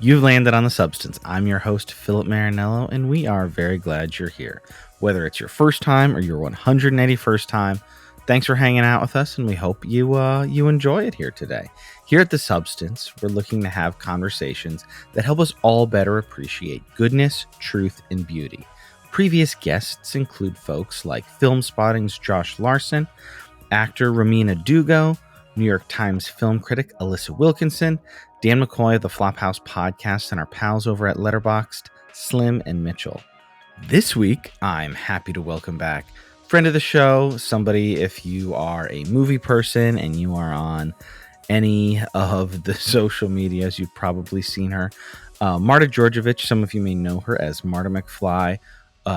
You've landed on The Substance. I'm your host, Philip Marinello, and we are very glad you're here. Whether it's your first time or your 181st time, thanks for hanging out with us, and we hope you enjoy it here today. Here at The Substance, we're looking to have conversations that help us all better appreciate goodness, truth, and beauty. Previous guests include folks like Film Spotting's Josh Larson, actor Ramina Dugo, New York Times film critic Alyssa Wilkinson, Dan McCoy of the Flophouse podcast, and our pals over at Letterboxd, Slim and Mitchell. This week, I'm happy to welcome back friend of the show, somebody, if you are a movie person and you are on any of the social medias, you've probably seen her. Marta Djordjevic, some of you may know her as Marta McFly.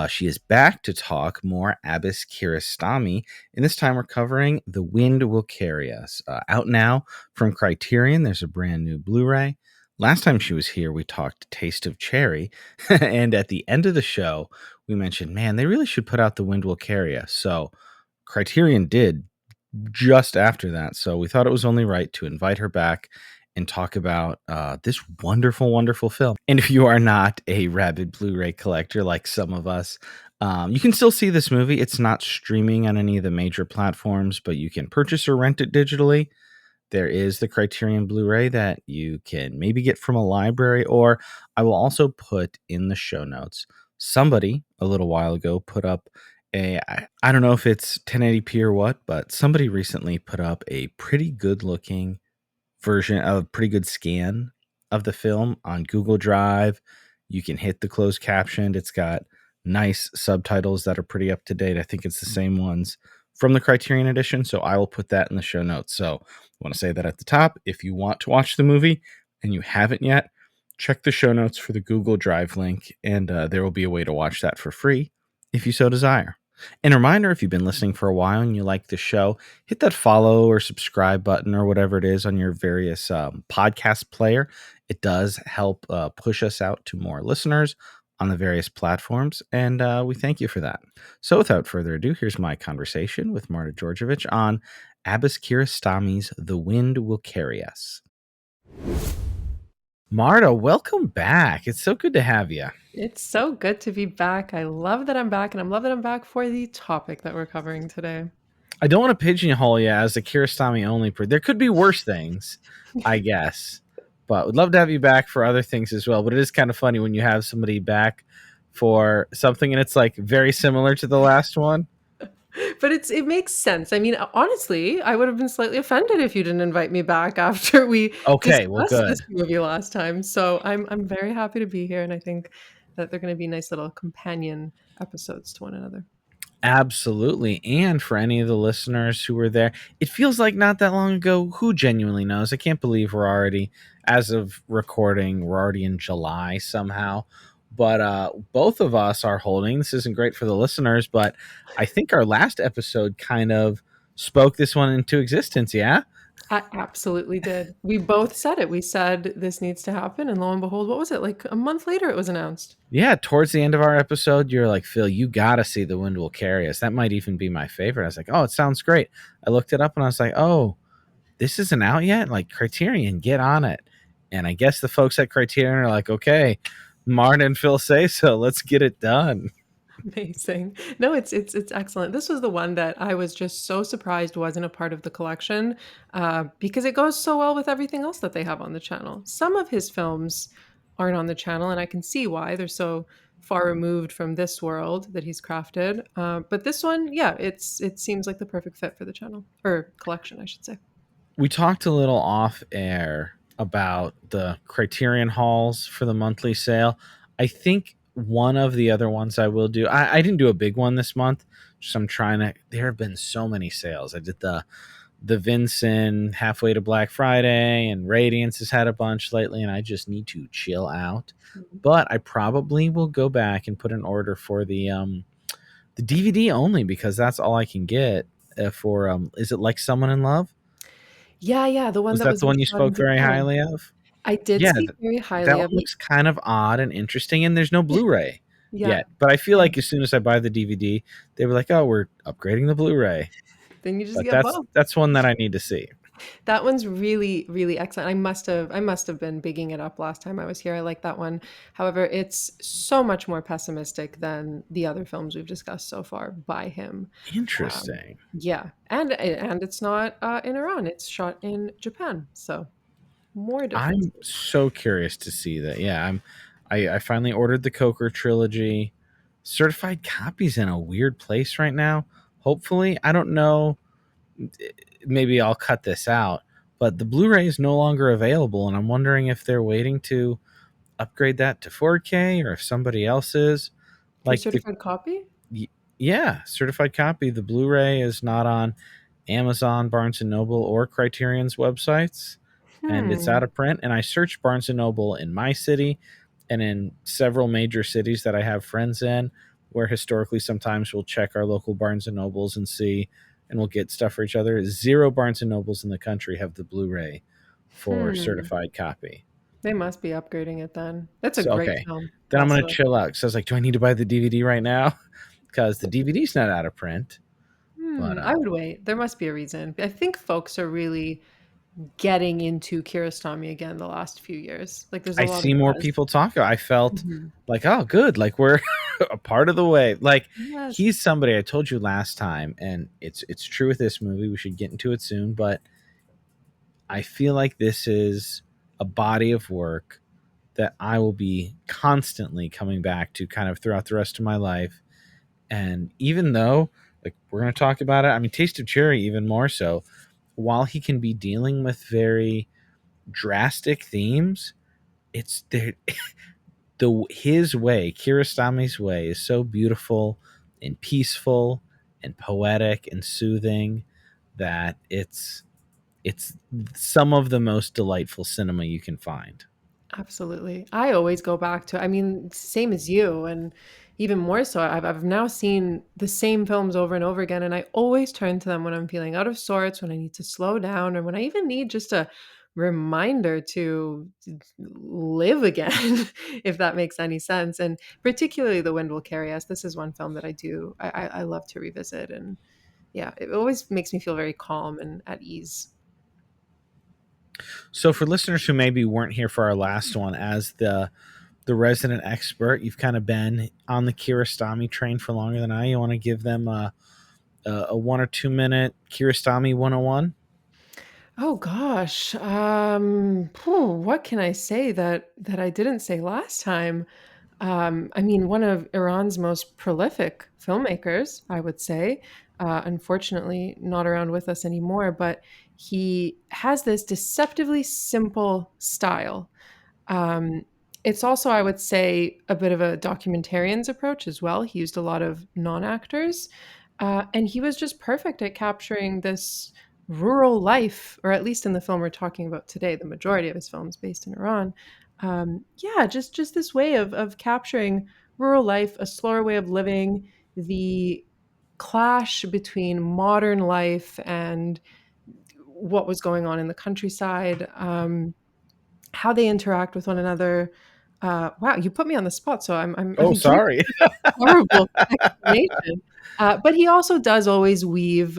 She is back to talk more Abbas Kiarostami, and this time we're covering The Wind Will Carry Us. Out now from Criterion, there's a brand new Blu-ray. Last time she was here, we talked Taste of Cherry, and at the end of the show, we mentioned, man, they really should put out The Wind Will Carry Us. So Criterion did just after that, so we thought it was only right to invite her back and talk about this wonderful, wonderful film. And if you are not a rabid Blu-ray collector like some of us, you can still see this movie. It's not streaming on any of the major platforms, but you can purchase or rent it digitally. There is the Criterion Blu-ray that you can maybe get from a library, or I will also put in the show notes. Somebody a little while ago put up I don't know if it's 1080p or what, but somebody recently put up a pretty good looking version of pretty good scan of the film on Google Drive. You can hit the closed captioned. It's got nice subtitles that are pretty up to date. I think it's the same ones from the Criterion edition, so I will put that in the show notes. So I want to say that at the top, if you want to watch the movie and you haven't yet, check the show notes for the Google Drive link, and there will be a way to watch that for free if you so desire. And a reminder, if you've been listening for a while and you like the show, hit that follow or subscribe button or whatever it is on your various podcast player. It does help push us out to more listeners on the various platforms, and we thank you for that. So without further ado, here's my conversation with Marta Djordjevic on Abbas Kiarostami's The Wind Will Carry Us. Marta, welcome back. It's so good to have you. It's so good to be back. I love that I'm back, and I love that I'm back for the topic that we're covering today. I don't want to pigeonhole you as a Kiarostami only. There could be worse things, I guess. But we'd love to have you back for other things as well. But it is kind of funny when you have somebody back for something and it's like very similar to the last one. But it makes sense. I mean, honestly, I would have been slightly offended if you didn't invite me back after we discussed this movie last time. So I'm very happy to be here, and I think that they're going to be nice little companion episodes to one another. Absolutely. And for any of the listeners who were there, it feels like not that long ago. Who genuinely knows? I can't believe we're already, as of recording, we're already in July somehow. But both of us are holding. This isn't great for the listeners, but I think our last episode kind of spoke this one into existence, yeah? I absolutely did. We both said it. We said this needs to happen, and lo and behold, what was it? Like a month later, it was announced. Yeah, towards the end of our episode, you're like, Phil, you got to see The Wind Will Carry Us. That might even be my favorite. I was like, oh, it sounds great. I looked it up and I was like, oh, this isn't out yet? Like, Criterion, get on it. And I guess the folks at Criterion are like, okay, Martin and Phil say so. Let's get it done. Amazing. No, it's excellent. This was the one that I was just so surprised wasn't a part of the collection, because it goes so well with everything else that they have on the channel. Some of his films aren't on the channel, and I can see why. They're so far removed from this world that he's crafted. But this one, yeah, it seems like the perfect fit for the channel, or collection, I should say. We talked a little off air about the Criterion hauls for the monthly sale. I think one of the other ones I will do, I didn't do a big one this month, just I'm trying to, there have been so many sales. I did the Vincent halfway to Black Friday, and Radiance has had a bunch lately, and I just need to chill out. But I probably will go back and put an order for the DVD only, because that's all I can get for is it Like Someone in Love? Yeah, the one Was that that was the one you based on spoke very Japan. highly of? I did Yeah, speak very highly that of one it. looks kind of odd and interesting, and there's no Blu-ray Yeah. yet. But I feel like as soon as I buy the DVD, they were like, "Oh, we're upgrading the Blu-ray." Then you just But get both. that's one that I need to see. That one's really, really excellent. I must have been bigging it up last time I was here. I like that one. However, it's so much more pessimistic than the other films we've discussed so far by him. Interesting. Yeah, and it's not in Iran. It's shot in Japan, so more I'm differences. so curious to see that. Yeah, I finally ordered the Coker trilogy. Certified copies in a weird place right now. Hopefully, I don't know. Maybe I'll cut this out, but the Blu-ray is no longer available, and I'm wondering if they're waiting to upgrade that to 4K or if somebody else is. For Like the certified copy? y- yeah, certified copy. The Blu-ray is not on Amazon, Barnes and Noble, or Criterion's websites, and it's out Hmm. of print. And I searched Barnes and Noble in my city and in several major cities that I have friends in, where historically sometimes we'll check our local Barnes and Nobles and see, and we'll get stuff for each other. Zero Barnes and Nobles in the country have the Blu-ray for Hmm. certified copy. They must be upgrading it then. That's a So great okay, film, then I'm gonna also. chill out. So I was like, do I need to buy the DVD right now? Because the DVD's not out of print. But I would wait. There must be a reason. I think folks are really getting into Kiarostami again the last few years. Like, there's a I lot of see more buzz. people talk. I felt Mhm. like, oh, good. Like we're a part of the way. Like Yes. he's somebody I told you last time, and it's true with this movie. We should get into it soon, but I feel like this is a body of work that I will be constantly coming back to kind of throughout the rest of my life. And even though, like, we're going to talk about it, I mean, Taste of Cherry, even more so, while he can be dealing with very drastic themes, it's there. His way, Kiarostami's way, is so beautiful and peaceful and poetic and soothing that it's some of the most delightful cinema you can find. Absolutely. I always go back to I mean, same as you, and even more so, I've now seen the same films over and over again, and I always turn to them when I'm feeling out of sorts, when I need to slow down, or when I even need just a reminder to live again, if that makes any sense. And particularly The Wind Will Carry Us. This is one film that I love to revisit, and yeah, it always makes me feel very calm and at ease. So for listeners who maybe weren't here for our last one, as the resident expert, you've kind of been on the Kiarostami train for longer than I. You want to give them a 1 or 2 minute Kiarostami 101? Oh gosh. What can I say that I didn't say last time? I mean, one of Iran's most prolific filmmakers, I would say. Unfortunately, not around with us anymore, but he has this deceptively simple style. Um, it's also, I would say, a bit of a documentarian's approach as well. He used a lot of non-actors, and he was just perfect at capturing this rural life, or at least in the film we're talking about today, the majority of his films based in Iran. Yeah, just this way of capturing rural life, a slower way of living, the clash between modern life and what was going on in the countryside. How they interact with one another. Wow, you put me on the spot, so Oh, I'm giving sorry. you a horrible explanation. But he also does always weave,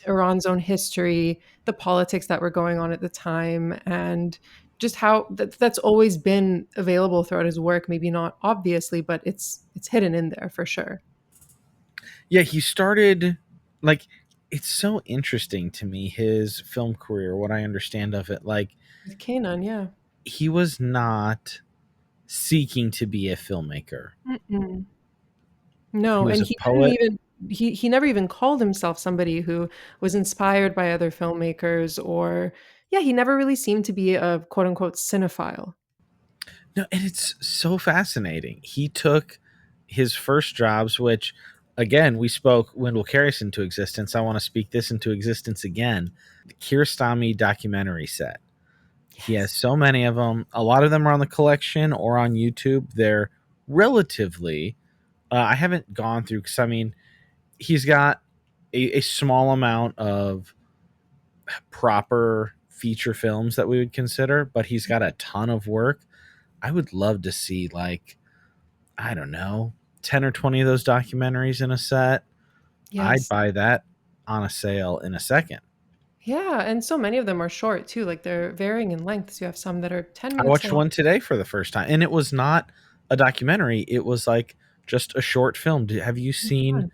Iran's own history, the politics that were going on at the time, and just how that's always been available throughout his work, maybe not obviously, but it's hidden in there for sure. Yeah, he started like it's so interesting to me his film career, what I understand of it. Like With Kanan, yeah. he was not seeking to be a filmmaker. Mm-mm. He No, was and a he didn't poet. even he never even called himself somebody who was inspired by other filmmakers, or yeah, he never really seemed to be a quote unquote cinephile. No, and it's so fascinating. He took his first jobs, which again, we spoke Wendell Carris into existence. I want to speak this into existence again. The Kiarostami documentary set. He has Yes. so many of them. A lot of them are on the collection or on YouTube. They're relatively. I haven't gone through because I mean, he's got a small amount of proper feature films that we would consider, but he's got a ton of work. I would love to see like I don't know, 10 or 20 of those documentaries in a set. I'd Yes. buy that on a sale in a second. Yeah, and so many of them are short too, like, they're varying in lengths. You have some that are 10 I minutes watched long. one today for the first time, and it was not a documentary. It was like just a short film. Have you Oh, seen, fun.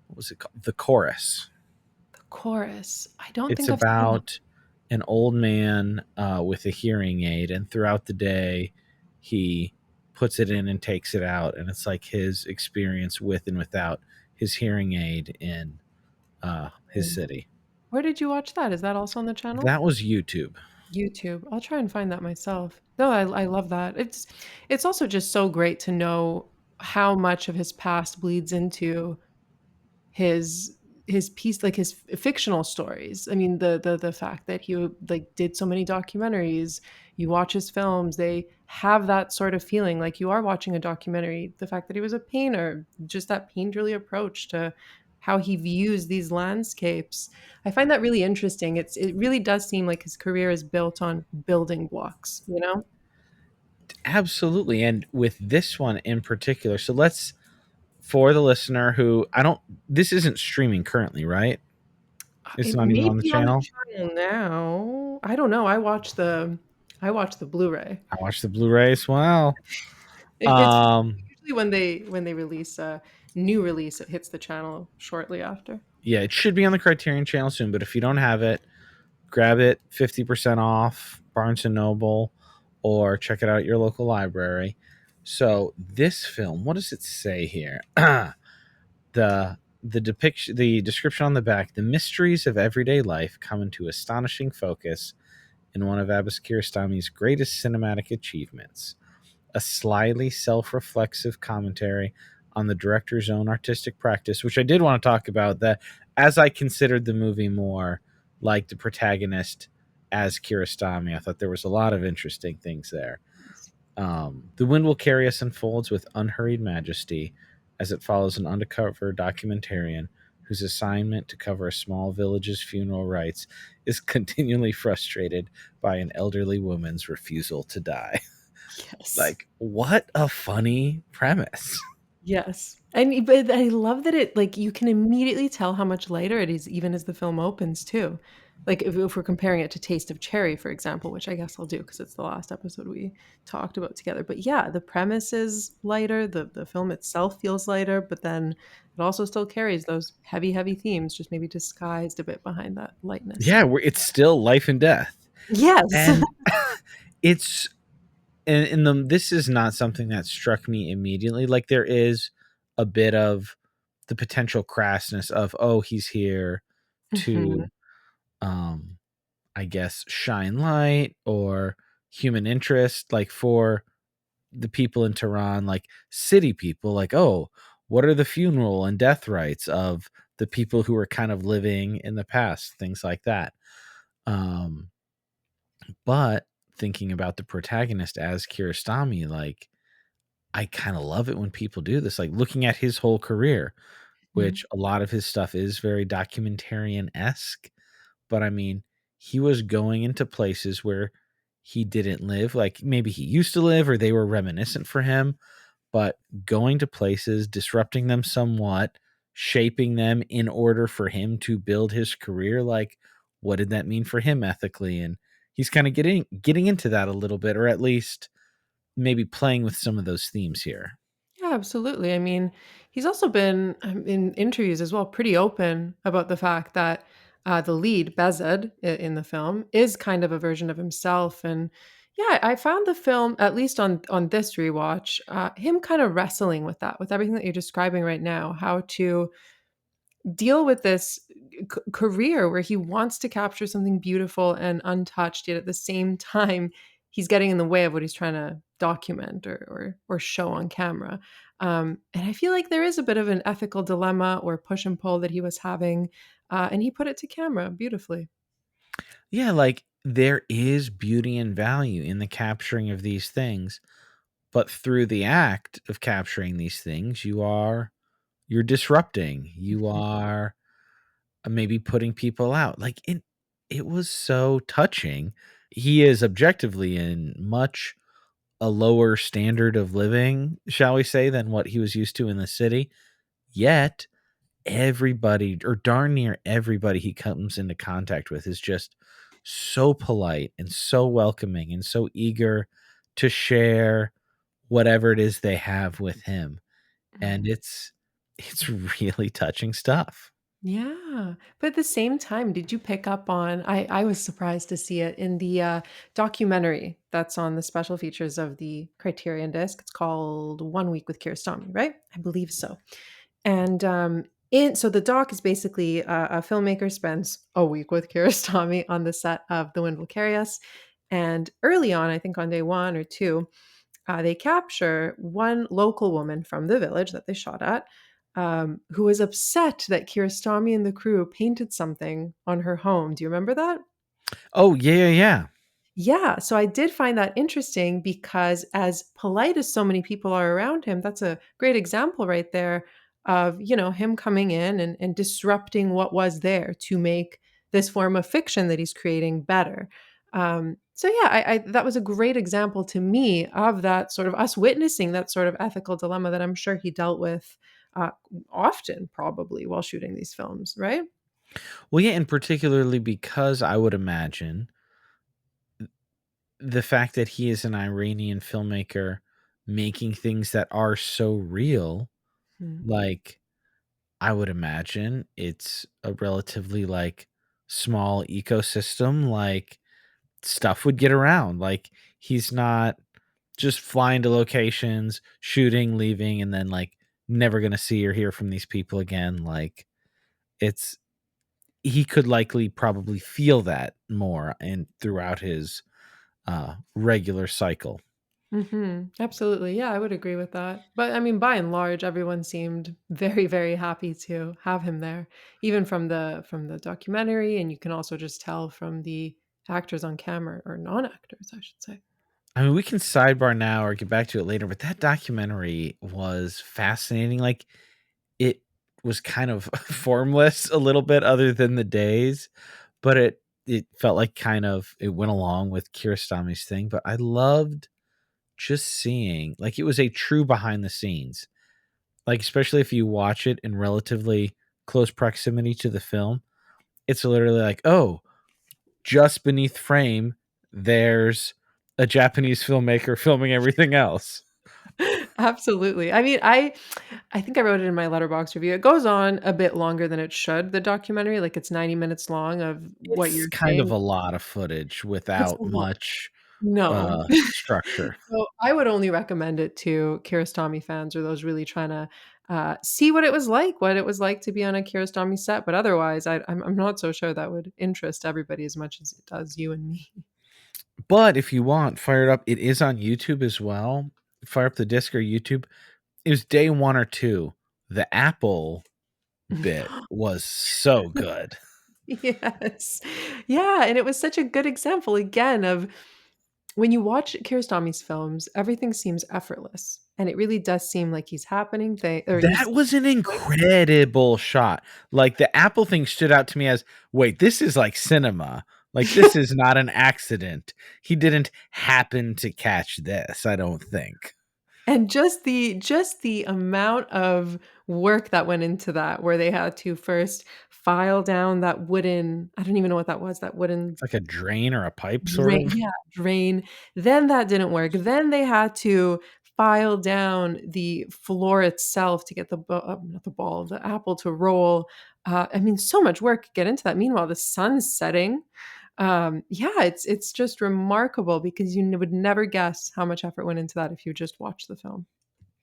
what was it called? The Chorus. The Chorus. I don't It's think I've seen that. about an old man with a hearing aid, and throughout the day, he puts it in and takes it out, and it's like his experience with and without his hearing aid in his Mm. city. Where did you watch that? Is that also on the channel? That was YouTube. YouTube. I'll try and find that myself. No, I love that. It's also just so great to know how much of his past bleeds into his his piece, like his fictional stories. I mean, the fact that he like did so many documentaries, you watch his films, they have that sort of feeling like you are watching a documentary. The fact that he was a painter, just that painterly approach to how he views these landscapes. I find that really interesting. It really does seem like his career is built on building blocks, you know? Absolutely. And with this one in particular, so let's, for the listener who I don't, this isn't streaming currently, right? It's It not even may on the be on the channel. channel now. I don't know. I watched the Blu-ray. I watched the Blu-rays. Wow. It's Um, usually when they release a new release, it hits the channel shortly after. yeah, it should be on the Criterion channel soon, but if you don't have it, grab it 50% off Barnes and Noble or check it out at your local library. So this film, what does it say here? The description on the back, the mysteries of everyday life come into astonishing focus in one of Abbas Kiarostami's greatest cinematic achievements, a slyly self-reflexive commentary on the director's own artistic practice, which I did want to talk about, that as I considered the movie more like the protagonist as Kiarostami, I thought there was a lot of interesting things there. The Wind Will Carry Us unfolds with unhurried majesty as it follows an undercover documentarian whose assignment to cover a small village's funeral rites is continually frustrated by an elderly woman's refusal to die. Yes. Like, what a funny premise. Yes. And but I love that it like you can immediately tell how much lighter it is even as the film opens too. Like if we're comparing it to Taste of Cherry, for example, which I guess I'll do because it's the last episode we talked about together. But yeah, the premise is lighter, the film itself feels lighter, but then it also still carries those heavy, heavy themes, just maybe disguised a bit behind that lightness. Yeah, it's still life and death. Yes. And it's and this is not something that struck me immediately. Like, there is a bit of the potential crassness of, oh, he's here Mhm. to um I guess shine light or human interest, like for the people in Tehran, like city people, like, oh, what are the funeral and death rites of the people who were kind of living in the past, things like that. Um, but thinking about the protagonist as Kiarostami, like, I kind of love it when people do this, like looking at his whole career, Mhm. which a lot of his stuff is very documentarian esque. But I mean, he was going into places where he didn't live. Like maybe he used to live or they were reminiscent for him, but going to places, disrupting them somewhat, shaping them in order for him to build his career. Like, what did that mean for him ethically? And he's kind of getting into that a little bit, or at least maybe playing with some of those themes here. Yeah, absolutely. I mean, he's also been in interviews as well, pretty open about the fact that the lead, Bezed, in the film, is kind of a version of himself. And yeah, I found the film, at least on this rewatch, him kind of wrestling with that, with everything that you're describing right now, how to deal with this career where he wants to capture something beautiful and untouched, yet at the same time, he's getting in the way of what he's trying to document or show on camera. And I feel like there is a bit of an ethical dilemma or push and pull that he was having, and he put it to camera beautifully. Yeah, like there is beauty and value in the capturing of these things, but through the act of capturing these things, you're disrupting. You Mhm. are maybe putting people out. Like it was so touching. He is objectively in much a lower standard of living, shall we say, than what he was used to in the city. Yet everybody or darn near everybody he comes into contact with is just so polite and so welcoming and so eager to share whatever it is they have with him. And Mhm. it's really touching stuff. Yeah, but at the same time, did you pick up on I was surprised to see it in the, documentary that's on the special features of the Criterion Disc. It's called One Week with Kiarostami, right? I believe so. And, in so the doc is basically a filmmaker spends a week with Kiarostami on the set of The Wind Will Carry Us, and early on, I think on day 1 or 2, they capture one local woman from the village that they shot at, who was upset that Kiarostami and the crew painted something on her home. Do you remember that? Oh, yeah, yeah, yeah. Yeah, so I did find that interesting because as polite as so many people are around him, that's a great example right there of, him coming in and disrupting what was there to make this form of fiction that he's creating better. So yeah, I that was a great example to me of that sort of us witnessing that sort of ethical dilemma that I'm sure he dealt with uh, often, probably while shooting these films, right? Well, yeah, and particularly because I would imagine the fact that he is an Iranian filmmaker making things that are so real, Mm. like, I would imagine it's a relatively, like, small ecosystem, like, stuff would get around, like, he's not just flying to locations, shooting, leaving, and then, like, never gonna see or hear from these people again, like, it's he could likely probably feel that more and throughout his, regular cycle. Mhm. Absolutely. Yeah, I would agree with that. But I mean, by and large, everyone seemed very, very happy to have him there, even from the documentary, and you can also just tell from the actors on camera or non-actors, I should say. I mean, we can sidebar now or get back to it later, but that documentary was fascinating. Like, it was kind of formless a little bit other than the days, but it felt like kind of it went along with Kiarostami's thing, but I loved just seeing like it was a true behind the scenes. Like especially if you watch it in relatively close proximity to the film, it's literally like, "Oh, just beneath frame there's a Japanese filmmaker filming everything else." Absolutely. I mean, I think I wrote it in my letterbox review. It goes on a bit longer than it should, the documentary, like it's 90 minutes long of what It's you're kind of saying. a lot of footage It's a without lot. much, No. structure. So, I would only recommend it to Kiarostami fans or those really trying to, see what it was like to be on a Kiarostami set, but otherwise, I'm not so sure that would interest everybody as much as it does you and me. But if you want, fire it up. It is on YouTube as well. Fire up the disc or YouTube. It was day 1 or 2. The Apple bit was so good. Yes. Yeah, and it was such a good example again of when you watch Kiarostami's films, everything seems effortless, and it really does seem like he's happening, they or That he's was an incredible shot. Like, the Apple thing stood out to me as, "Wait, this is like cinema. Like, this is not an accident. He didn't happen to catch this, I don't think." And just the amount of work that went into that, where they had to first file down that wooden I don't even know what that was, that wooden It's like a drain or a pipe, sort drain, of. yeah, drain. Then that didn't work. Then they had to file down the floor itself to get not the ball, the apple to roll. I mean, so much work could get into that. Meanwhile, the sun's setting. Yeah, it's just remarkable because would never guess how much effort went into that if you just watch the film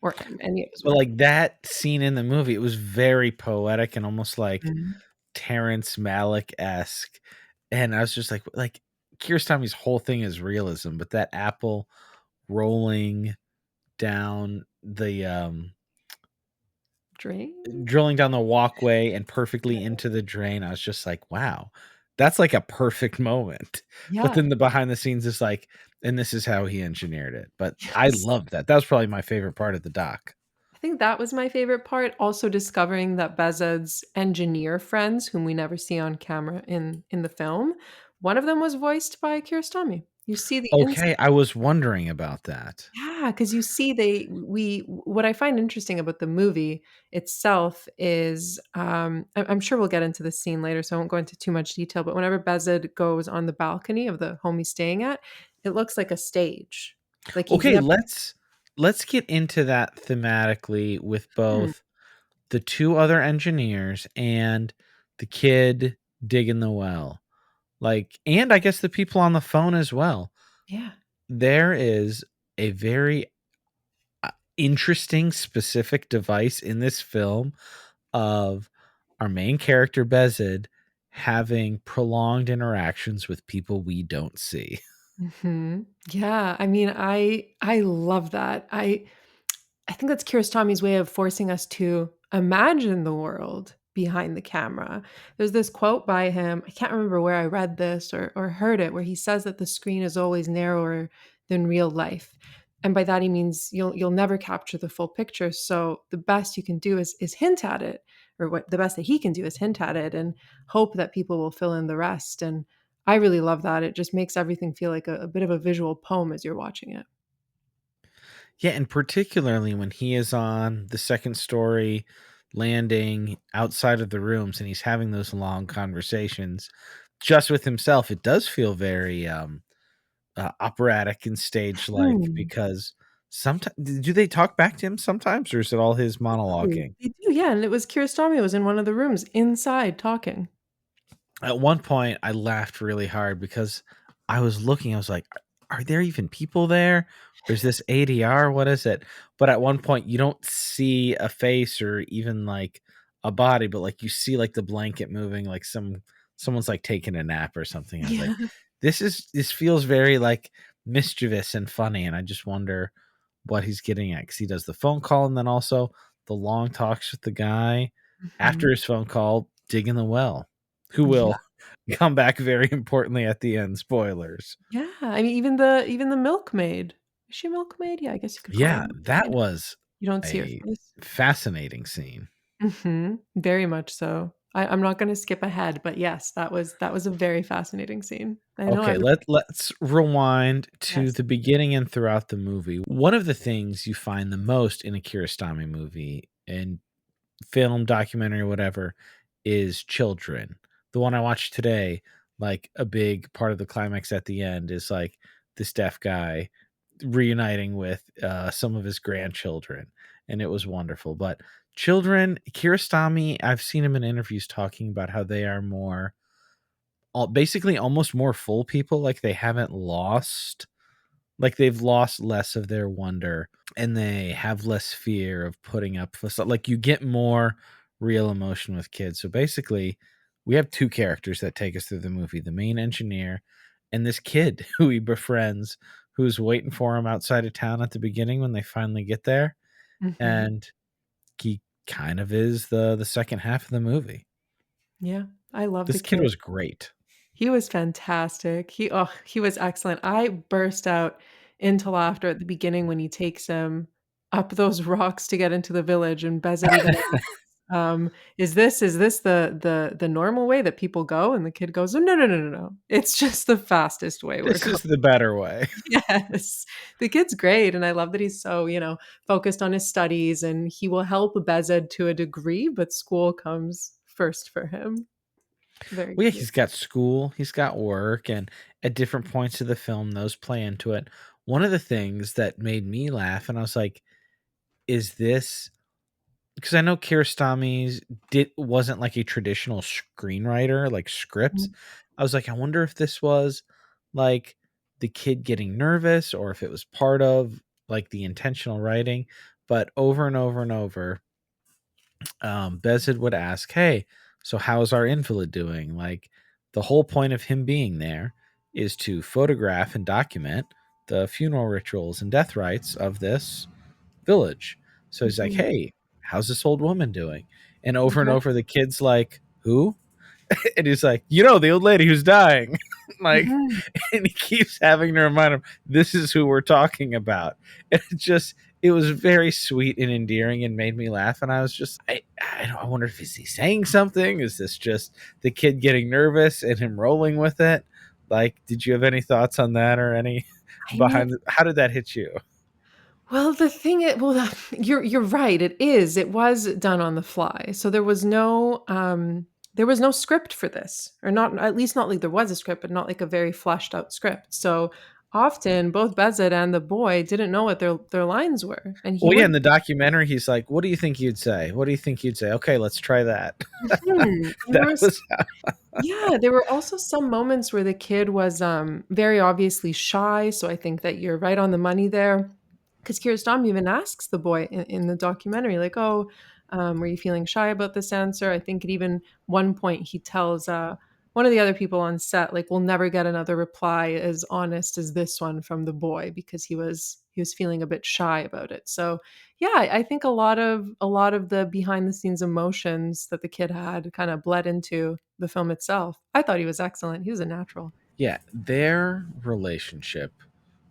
or any of his But, work. like, that scene in the movie, it was very poetic and almost, like, Mhm. Terrence Malick-esque, and I was just like, Kiarostami's whole thing is realism, but that apple rolling down the, Drain? drilling down the walkway and perfectly into the drain, I was just like, "Wow, that's, like, a perfect moment." But Yeah. then the behind the scenes is like, "And this is how he engineered it." But I Yes. loved that. That was probably my favorite part of the doc. I think that was my favorite part, also discovering that Bezod's engineer friends, whom we never see on camera in the film, one of them was voiced by Kiarostami. You see the ins Okay, I was wondering about that. Yeah, because you see what I find interesting about the movie itself is, I'm sure we'll get into this scene later, so I won't go into too much detail, but whenever Bezid goes on the balcony of the home he's staying at, it looks like a stage. Like he's Okay, never let's get into that thematically with Hmm, both the two other engineers and the kid digging the well. Like, and I guess the people on the phone as well. yeah. There is a very interesting specific device in this film of our main character Bezid having prolonged interactions with people we don't see. Mhm. Yeah, I mean, I love that. I think that's Kiarostami's way of forcing us to imagine the world behind the camera. There's this quote by him, I can't remember where I read this or heard it, where he says that the screen is always narrower than real life. And by that he means you'll never capture the full picture. So the best you can do is hint at it, or what the best that he can do is hint at it and hope that people will fill in the rest. And I really love that. It just makes everything feel like a bit of a visual poem as you're watching it. Yeah, and particularly when he is on the second story landing outside of the rooms and he's having those long conversations just with himself, it does feel very operatic and stage like Hmm. because sometimes do they talk back to him sometimes or is it all his Ooh, monologuing? they do, yeah, and it was Kiarostami was in one of the rooms inside talking. At one point, I laughed really hard because I was looking, I was like, "Are there even people there? Or is this ADR? What is it?" But at one point, you don't see a face or even, like, a body, but, like, you see, like, the blanket moving, like, someone's, like, taking a nap or something. I was like, Yeah. this feels very, like, mischievous and funny," and I just wonder what he's getting at because he does the phone call and then also the long talks with the guy after Mhm. his phone call digging the well, who Yeah, will come back very importantly at the end, spoilers. yeah, I mean, even the milkmaid. Is she a milkmaid? Yeah, I guess you could call her a Yeah, that milkmaid. was You don't see her a face. fascinating scene. Mhm, very much so. I'm not gonna skip ahead, but yes, that was a very fascinating scene. I know Okay, I've let's rewind to Yes. the beginning and throughout the movie. One of the things you find the most in a Kiarostami movie, and film, documentary, whatever, is children. The one I watched today, like a big part of the climax at the end is like this deaf guy reuniting with some of his grandchildren, and it was wonderful. But children, Kiarostami, I've seen him in interviews talking about how they are more, basically almost more full people. Like they haven't lost, like they've lost less of their wonder and they have less fear of putting up like you get more real emotion with kids. So basically, we have two characters that take us through the movie: the main engineer and this kid who he befriends, who's waiting for him outside of town at the beginning when they finally get there, Mhm. and he kind of is the second half of the movie. Yeah, I love the This kid kid. was great. He was fantastic. He was excellent. I burst out into laughter at the beginning when he takes him up those rocks to get into the village, and Bezet even asks, "Is this the normal way that people go?" And the kid goes, "Oh, no, no, no, no, no. It's just the fastest way we're This going." is the better way. Yes. The kid's great, and I love that he's so, focused on his studies, and he will help Bezed to a degree, but school comes first for him. Very Well, yeah, cute. he's got school, he's got work, and at different points of the film, those play into it. One of the things that made me laugh, and I was like, "Is this?" Because I know Kiarostami's did wasn't like a traditional screenwriter, like scripts. Mm, I was like, I wonder if this was like the kid getting nervous, or if it was part of like the intentional writing. But over and over and over, Bezid would ask, "Hey, so how's our invalid doing?" Like the whole point of him being there is to photograph and document the funeral rituals and death rites of this village. So he's like, mhm. "Hey, how's this old woman doing?" And Yeah. over, the kid's like, "Who?" And he's like, the old lady who's dying. Like, Mhm. and he keeps having to remind him, this is who we're talking about. And it was very sweet and endearing and made me laugh. And I was just, I wonder if is he saying something? Is this just the kid getting nervous and him rolling with it? Like, did you have any thoughts on that or any I mean, how did that hit you? well, the thing is, well, you're right. It is. It was done on the fly. So there was no script for this, or not. At least not like there was a script, but not like a very fleshed out script. So often, both Bezet and the boy didn't know what their lines were, and he Well, yeah, would. in the documentary, he's like, "What do you think you'd say? What do you think you'd say? Okay, let's try that." Mhm. And there That was was how, Yeah, there were also some moments where the kid was, very obviously shy, so I think that you're right on the money there. Because Kiarostami even asks the boy in the documentary, like, "Oh, were you feeling shy about this answer?" I think at even one point he tells, one of the other people on set, like, "We'll never get another reply as honest as this one from the boy," because he was feeling a bit shy about it. So, yeah, I think a lot of the behind the scenes emotions that the kid had kinda bled into the film itself. I thought he was excellent. He was a natural. yeah, their relationship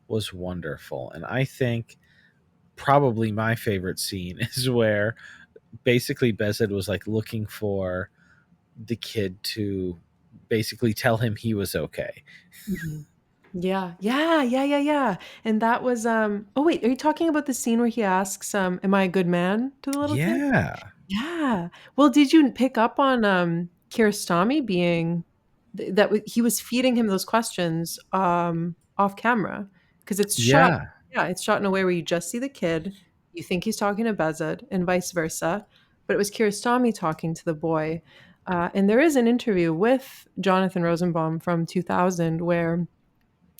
was wonderful, and I think probably my favorite scene is where basically Bezed was like looking for the kid to basically tell him he was okay. Mhm. Yeah. Yeah, yeah, yeah, yeah, and that was, oh, wait, are you talking about the scene where he asks, "Am I a good man?" to the little kid? Yeah, Yeah. Well, did you pick up on, Kiarostami being th that w he was feeding him those questions, off camera? Because it's shot yeah, yeah, it's shot in a way where you just see the kid, you think he's talking to Bezed, and vice versa, but it was Kiarostami talking to the boy, and there is an interview with Jonathan Rosenbaum from 2000 where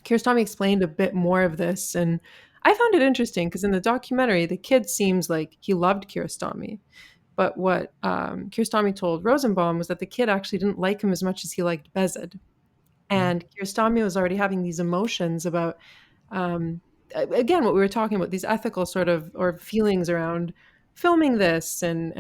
Kiarostami explained a bit more of this, and I found it interesting because in the documentary, the kid seems like he loved Kiarostami. But what, Kiarostami told Rosenbaum was that the kid actually didn't like him as much as he liked Bezed. And Kiarostami was already having these emotions about, um, again, what we were talking about, these ethical sort of or feelings around filming this and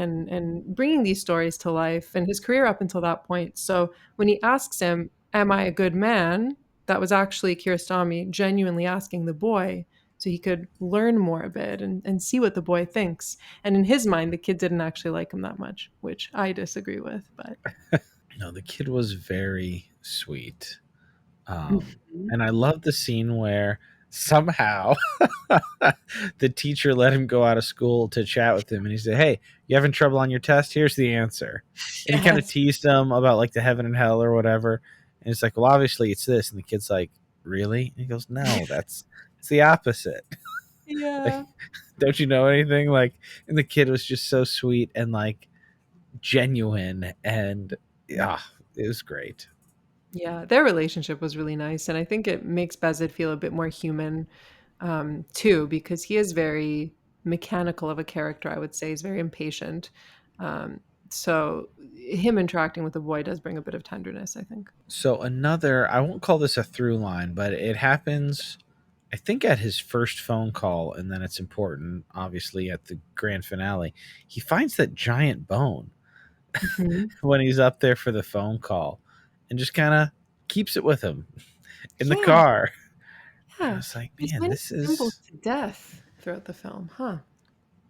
bringing these stories to life and his career up until that point. So when he asks him, "Am I a good man?" That was actually Kiarostami genuinely asking the boy so he could learn more of it and see what the boy thinks. And in his mind, the kid didn't actually like him that much, which I disagree with. But no, the kid was very sweet. Mhm. And I love the scene where somehow the teacher let him go out of school to chat with him, and he said, "Hey, you having trouble on your test? Here's the answer." And he kind of Yes. teased him about like the heaven and hell or whatever. And it's like, "Well, obviously it's this." And the kid's like, "Really?" And he goes, "No, that's it's the opposite." Like, Yeah. don't you know anything? Like, and the kid was just so sweet and like genuine, and yeah, it was great. Yeah, their relationship was really nice, and I think it makes Bezid feel a bit more human, too, because he is very mechanical of a character, I would say. He's very impatient. Um, so him interacting with the boy does bring a bit of tenderness, I think. So another, I won't call this a through line, but it happens, I think, at his first phone call, and then it's important, obviously, at the grand finale. He finds that giant bone Mhm. when he's up there for the phone call, and just kind of keeps it with him in the Yeah, car. And I yeah. was like, There's man, many this symbols is to death throughout the film, huh?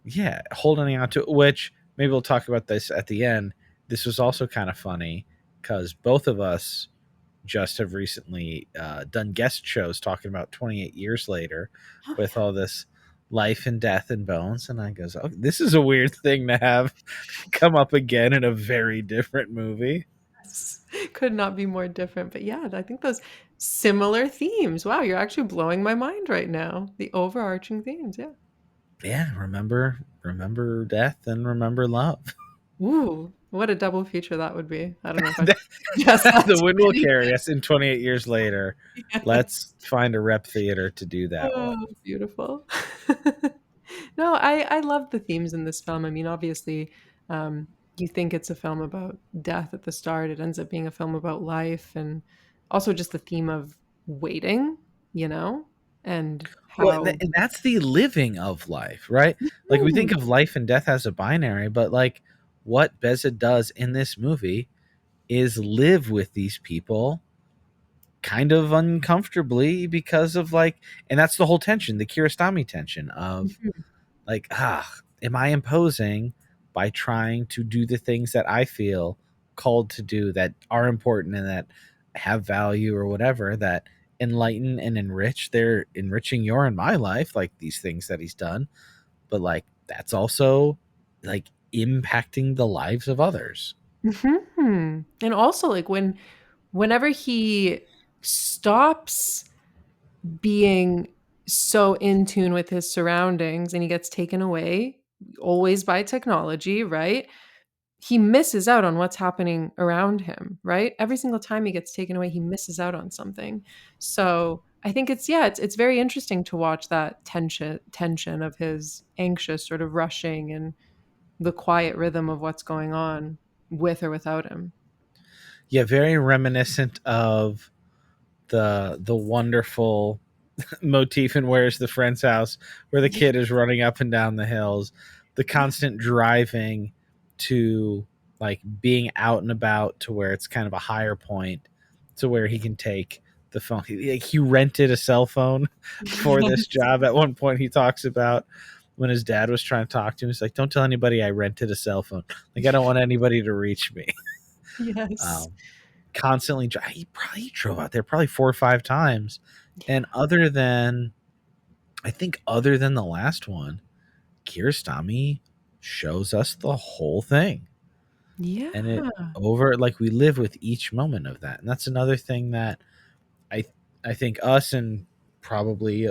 yeah, holding on to it. Which maybe we'll talk about this at the end. This was also kind of funny because both of us just have recently done guest shows talking about 28 years later Oh, with yeah. all this life and death and bones. And I goes, oh, this is a weird thing to have come up again in a very different movie. Yes. Could not be more different, but yeah, I think those similar themes. Wow, you're actually blowing my mind right now. The overarching themes, yeah. Yeah, remember death and remember love. Ooh, what a double feature that would be. I don't know if I suggest that The to wind will any. carry us in 28 years later. Yes. Let's find a rep theater to do that Oh, one. beautiful. No, I love the themes in this film. I mean, obviously, you think it's a film about death at the start, it ends up being a film about life, and also just the theme of waiting, you know, and Well, how. and that's the living of life, right? Like we think Mhm, of life and death as a binary, but like what Beza does in this movie is live with these people kind of uncomfortably because of like, and that's the whole tension, the Kiarostami tension of mhm. like, am I imposing by trying to do the things that I feel called to do that are important and that have value or whatever that enlighten and enrich. They're enriching your and my life, like these things that he's done, but like that's also like impacting the lives of others. And also, like, whenever he stops being so in tune with his surroundings and he gets taken away, always by technology, right? He misses out on what's happening around him, right? Every single time he gets taken away, he misses out on something. So I think it's very interesting to watch that tension of his anxious sort of rushing and the quiet rhythm of what's going on with or without him. Yeah, very reminiscent of the wonderful motif in Where's the Friend's House, where the Yeah. kid is running up and down the hills, the constant driving to like being out and about to where it's kind of a higher point to where he can take the phone. He rented a cell phone for this Yes. job. At one point, he talks about when his dad was trying to talk to him. He's like, "Don't tell anybody I rented a cell phone. Like, I don't want anybody to reach me." Yes. Um, constantly, he probably drove out there probably 4 or 5 times, and other than the last one, Kiarostami shows us the whole thing. Yeah. And it over like we live with each moment of that. And that's another thing that I I think us and probably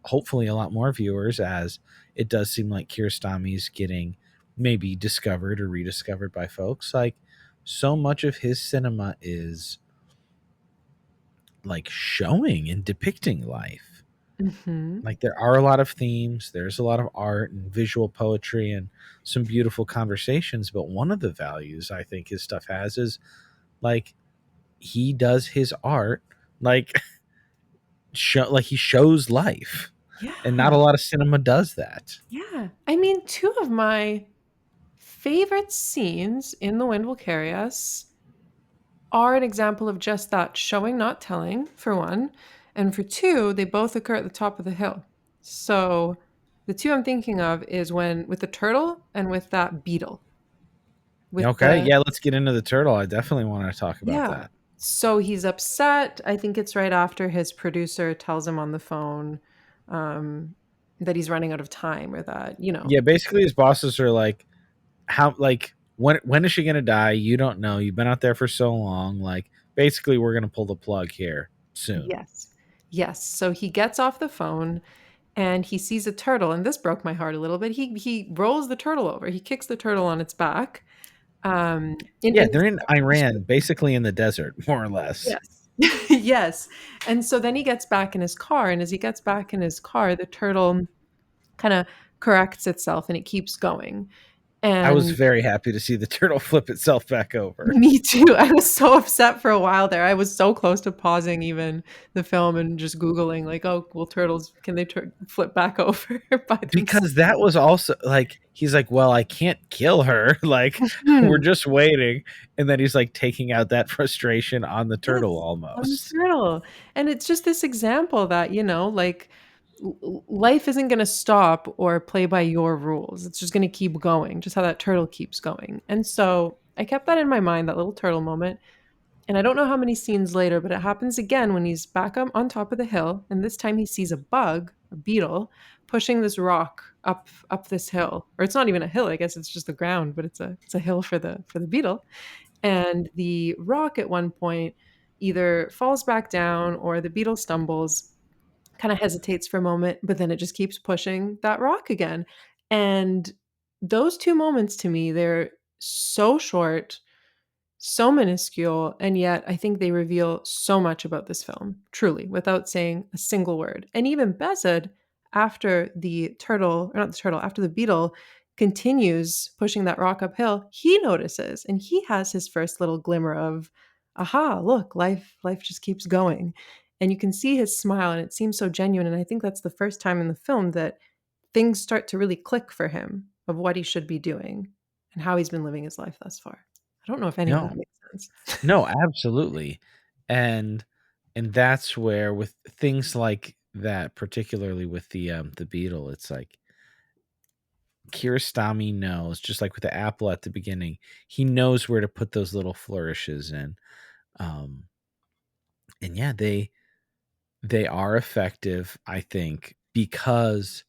hopefully a lot more viewers, as it does seem like Kiarostami's getting maybe discovered or rediscovered by folks. Like so much of his cinema is like showing and depicting life. Mhm. Like there are a lot of themes, there's a lot of art and visual poetry and some beautiful conversations, but one of the values I think his stuff has is like he does his art like he shows life, and not Yeah. a lot of cinema does that. Yeah. I mean, two of my favorite scenes in The Wind Will Carry Us are an example of just that showing, not telling, for one. And for two, they both occur at the top of the hill. So the two I'm thinking of is when with the turtle and with that beetle. With Okay, the yeah, let's get into the turtle. I definitely want to talk about Yeah. that. So he's upset. I think it's right after his producer tells him on the phone um, that he's running out of time or that, Yeah, basically his bosses are like, how like when is she gonna die? You don't know. You've been out there for so long. Like basically we're gonna pull the plug here soon. Yes. Yes. So he gets off the phone and he sees a turtle, and this broke my heart a little bit. He rolls the turtle over. He kicks the turtle on its back. Yeah, In this they're in Iran, basically in the desert, more or less. Yes. Yes. And so then he gets back in his car, and as he gets back in his car, the turtle kinda corrects itself and it keeps going. I was And very happy to see the turtle flip itself back over. me too. I was so upset for a while there. I was so close to pausing even the film and just Googling like, "Oh, well, turtles, can they flip back over by themselves?" Because that was also like he's like, "Well, I can't kill her. Like we're Mhm. just waiting." And then he's like taking out that frustration on the turtle Yes, on the almost. turtle. And it's just this example that, like, life isn't gonna stop or play by your rules. It's just gonna keep going, just how that turtle keeps going. And so, I kept that in my mind, that little turtle moment. And I don't know how many scenes later, but it happens again when he's back up on top of the hill, and this time he sees a bug, a beetle, pushing this rock up this hill. Or it's not even a hill, I guess it's just the ground, but it's a hill for the beetle. And the rock at one point either falls back down or the beetle stumbles, kind of hesitates for a moment, but then it just keeps pushing that rock again. And those two moments to me, they're so short, so minuscule, and yet I think they reveal so much about this film, truly, without saying a single word. And even Bezed, after the turtle, or not the turtle, after the beetle continues pushing that rock uphill, he notices and he has his first little glimmer of, aha, look, life just keeps going. And you can see his smile and it seems so genuine. And I think that's the first time in the film that things start to really click for him of what he should be doing and how he's been living his life thus far. I don't know if any of that No. makes sense. No, absolutely. And that's where with things like that, particularly with the beetle, it's like Kiarostami knows, just like with the apple at the beginning, he knows where to put those little flourishes in. Um And yeah, they are effective, I think, because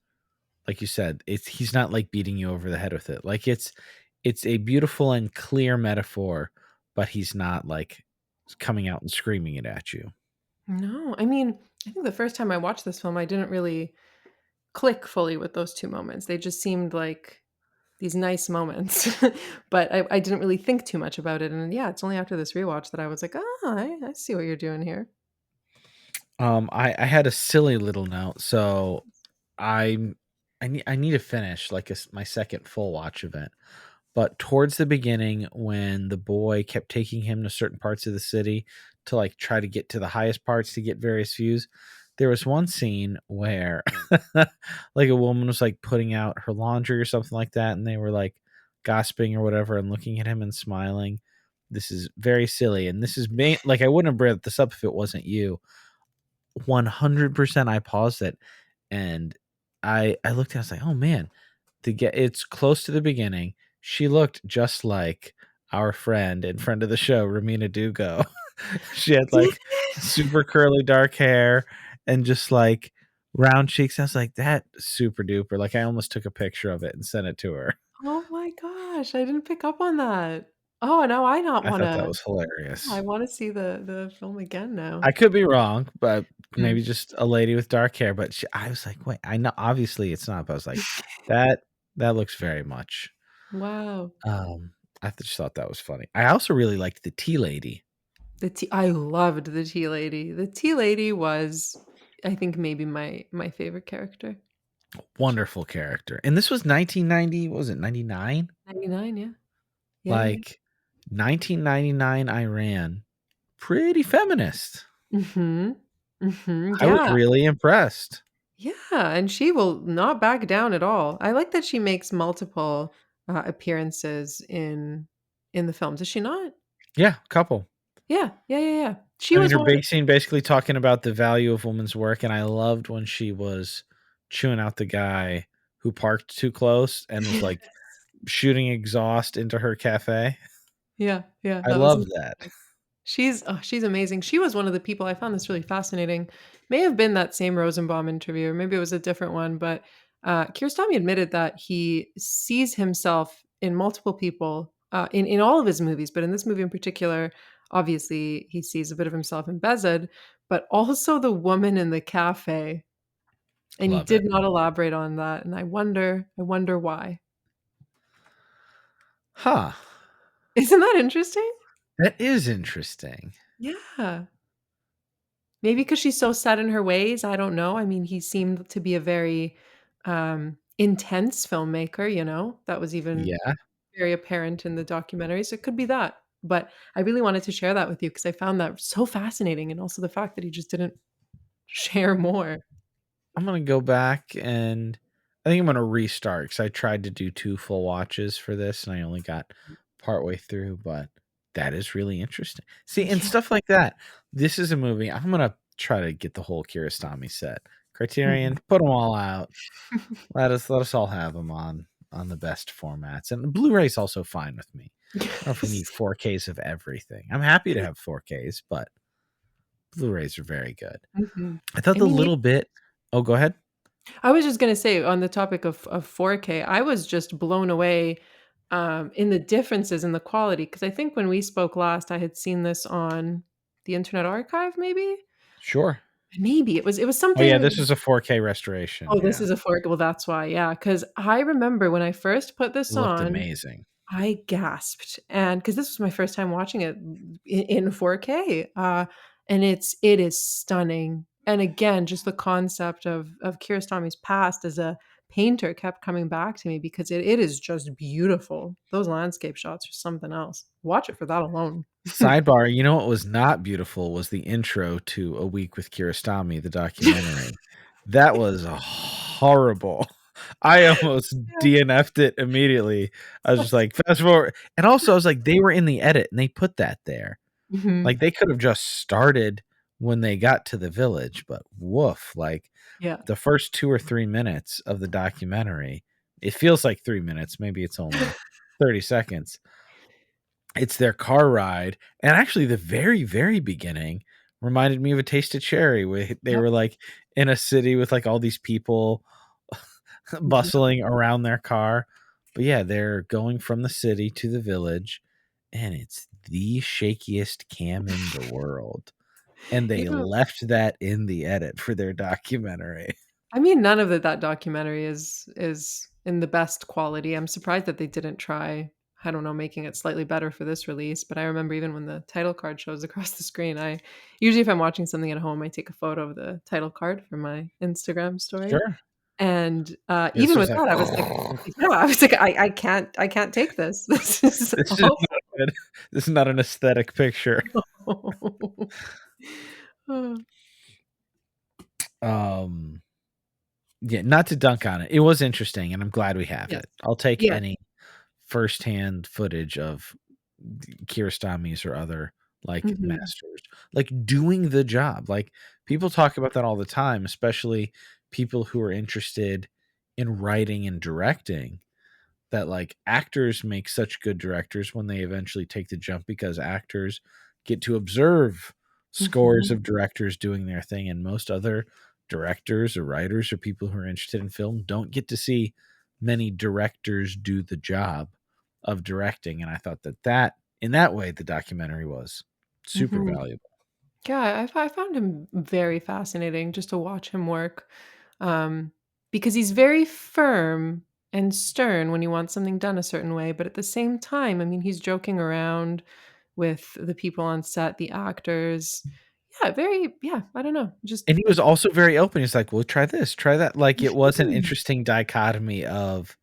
like you said, he's not like beating you over the head with it. Like it's a beautiful and clear metaphor, but he's not like coming out and screaming it at you. No, I mean, I think the first time I watched this film, I didn't really click fully with those 2 moments. They just seemed like these nice moments, but I didn't really think too much about it, and yeah, it's only after this rewatch that I was like, "Ah, I see what you're doing here." I had a silly little note, so I'm I need to finish like my second full watch of it. But towards the beginning, when the boy kept taking him to certain parts of the city to like try to get to the highest parts to get various views, there was one scene where like a woman was like putting out her laundry or something like that, and they were like gossiping or whatever and looking at him and smiling. This is very silly, and this is like I wouldn't have brought this up if it wasn't you. 100% I paused it and I looked at it, I was like, "Oh man, it's close to the beginning." She looked just like our friend and friend of the show, Ramina Dugo. She had Did like super curly dark hair and just like round cheeks. I was like, "That super duper." Like I almost took a picture of it and sent it to her. Oh my gosh, I didn't pick up on that. Oh, now I not I thought that wanna was hilarious. I wanna see the film again now. I could be wrong, but Mm. maybe just a lady with dark hair, but I was like, "Wait, I know obviously it's not," but I was like, "That that looks very much." Wow. I just thought that was funny. I also really liked the tea lady. I loved the tea lady. The tea lady was, I think, maybe my favorite character. Wonderful character. And this was 1990, what was it, 99? 99, yeah. Yeah, yeah, Like 1999 Iran. Pretty feminist. yeah. Mhm. Mhm, I was yeah. really impressed. Yeah, and she will not back down at all. I like that she makes multiple, appearances in the film. Does she not? Yeah, couple. Yeah. Yeah, yeah, yeah. She I mean, was her one of the big scene basically talking about the value of women's work, and I loved when she was chewing out the guy who parked too close and was like shooting exhaust into her cafe. Yeah, yeah, I that was love that. interesting. She's amazing. She was one of the people I found this really fascinating. May have been that same Rosenbaum interview, or maybe it was a different one, but, Kiarostami admitted that he sees himself in multiple people, in all of his movies, but in this movie in particular, obviously, he sees a bit of himself in Bezed, but also the woman in the cafe, and he Love did it. not elaborate on that, and I wonder why. Huh. Isn't that interesting? That is interesting. Yeah. Maybe because she's so set in her ways, I don't know. I mean, he seemed to be a very, intense filmmaker, you know? That was even Yeah. very apparent in the documentary, so it could be that. But I really wanted to share that with you because I found that so fascinating, and also the fact that he just didn't share more. I'm gonna go back and I think I'm gonna restart because I tried to do 2 full watches for this and I only got partway through, but that is really interesting. See, and Yeah. stuff like that. This is a movie I'm gonna try to get the whole Kiarostami set. Criterion, Mhm. put them all out. Let us all have them on the best formats, and Blu-ray's also fine with me. I don't know if we need Yes. 4Ks of everything. I'm happy to have 4Ks, but Blu-rays are very good. Mhm. I thought I the mean, little bit. Oh, go ahead. I was just gonna say on the topic of 4K, I was just blown away, in the differences in the quality because I think when we spoke last, I had seen this on the Internet Archive, maybe? Sure. Maybe it was Oh, yeah, something. this is a 4K restoration, Oh, this yeah. is a 4K, well, that's why, yeah. Because I remember when I first put It this looked on, amazing. I gasped, and because this was my first time watching it in 4K, and it is stunning, and again, just the concept of Kiarostami's past as a painter kept coming back to me because it is just beautiful. Those landscape shots are something else. Watch it for that alone. Sidebar, you know what was not beautiful was the intro to A Week with Kiarostami, the documentary. That was horrible. I almost Yeah. DNF'd it immediately. I was just like, fast forward. And also, I was like, they were in the edit and they put that there. Mhm. Like, they could have just started when they got to the village, but woof. Like, Yeah. the first 2 or 3 minutes of the documentary, it feels like 3 minutes, maybe it's only 30 seconds. It's their car ride, and actually the very, very beginning reminded me of A Taste of Cherry, where they Yep. were like in a city with like all these people Yep. bustling around their car. But yeah, they're going from the city to the village, and it's the shakiest cam in the world. And You they know, left that in the edit for their documentary. I mean, none of that documentary is in the best quality. I'm surprised that they didn't try, I don't know, making it slightly better for this release, but I remember even when the title card shows across the screen, I usually if I'm watching something at home, I take a photo of the title card for my Instagram story. Sure. And, This even was with like, that, I was like yeah, I was like, I can't take this. This is this is awful." not good. This is not an aesthetic picture. Uh, Um, yeah, not to dunk on it. It was interesting, and I'm glad we have yes. it. I'll take Yeah. any firsthand footage of Kiarostami's or other like Mhm. masters, like doing the job. Like people talk about that all the time, especially people who are interested in writing and directing. That like actors make such good directors when they eventually take the jump because actors get to observe scores Mhm. of directors doing their thing, and most other directors or writers or people who are interested in film don't get to see many directors do the job of directing. And I thought that in that way the documentary was super Mhm. valuable. Yeah, I found him very fascinating just to watch him work, um, because he's very firm and stern when he wants something done a certain way, but at the same time, I mean, he's joking around with the people on set, the actors. Yeah, very yeah, I don't know, just And he was also very open. He's like, well, try this, try that. Like it was an Mhm. interesting dichotomy of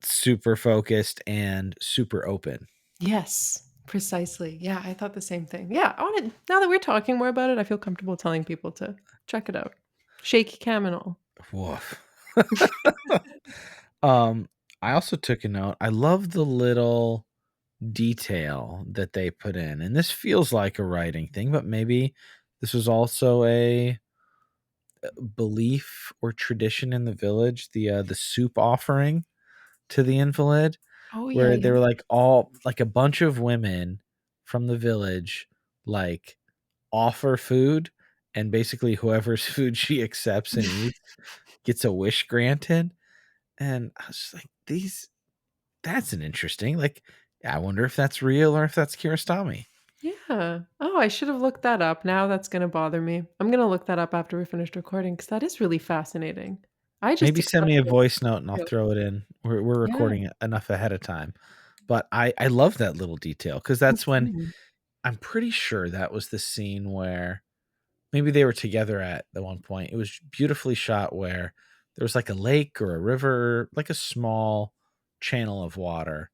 super focused and super open. Yes, precisely. Yeah, I thought the same thing. Yeah, I wanna now that we're talking more about it, I feel comfortable telling people to check it out. Shaky cam and all. Woof. um, I also took a note. I love the little detail that they put in, and this feels like a writing thing, but maybe this was also a belief or tradition in the village. The soup offering to the invalid, Oh, yeah, where yeah. they were like all like a bunch of women from the village, like offer food, and basically whoever's food she accepts and eats gets a wish granted. And I was just like, these that's an interesting, like, I wonder if that's real or if that's Kiarostami. Yeah. Oh, I should have looked that up. Now that's gonna bother me. I'm gonna look that up after we finished recording because that is really fascinating. I just Maybe send me a accepted voice note and I'll real. throw it in. We're Yeah. recording it enough ahead of time. But I love that little detail because that's when Mhm. I'm pretty sure that was the scene where maybe they were together at the one point. It was beautifully shot where there was like a lake or a river, like a small channel of water,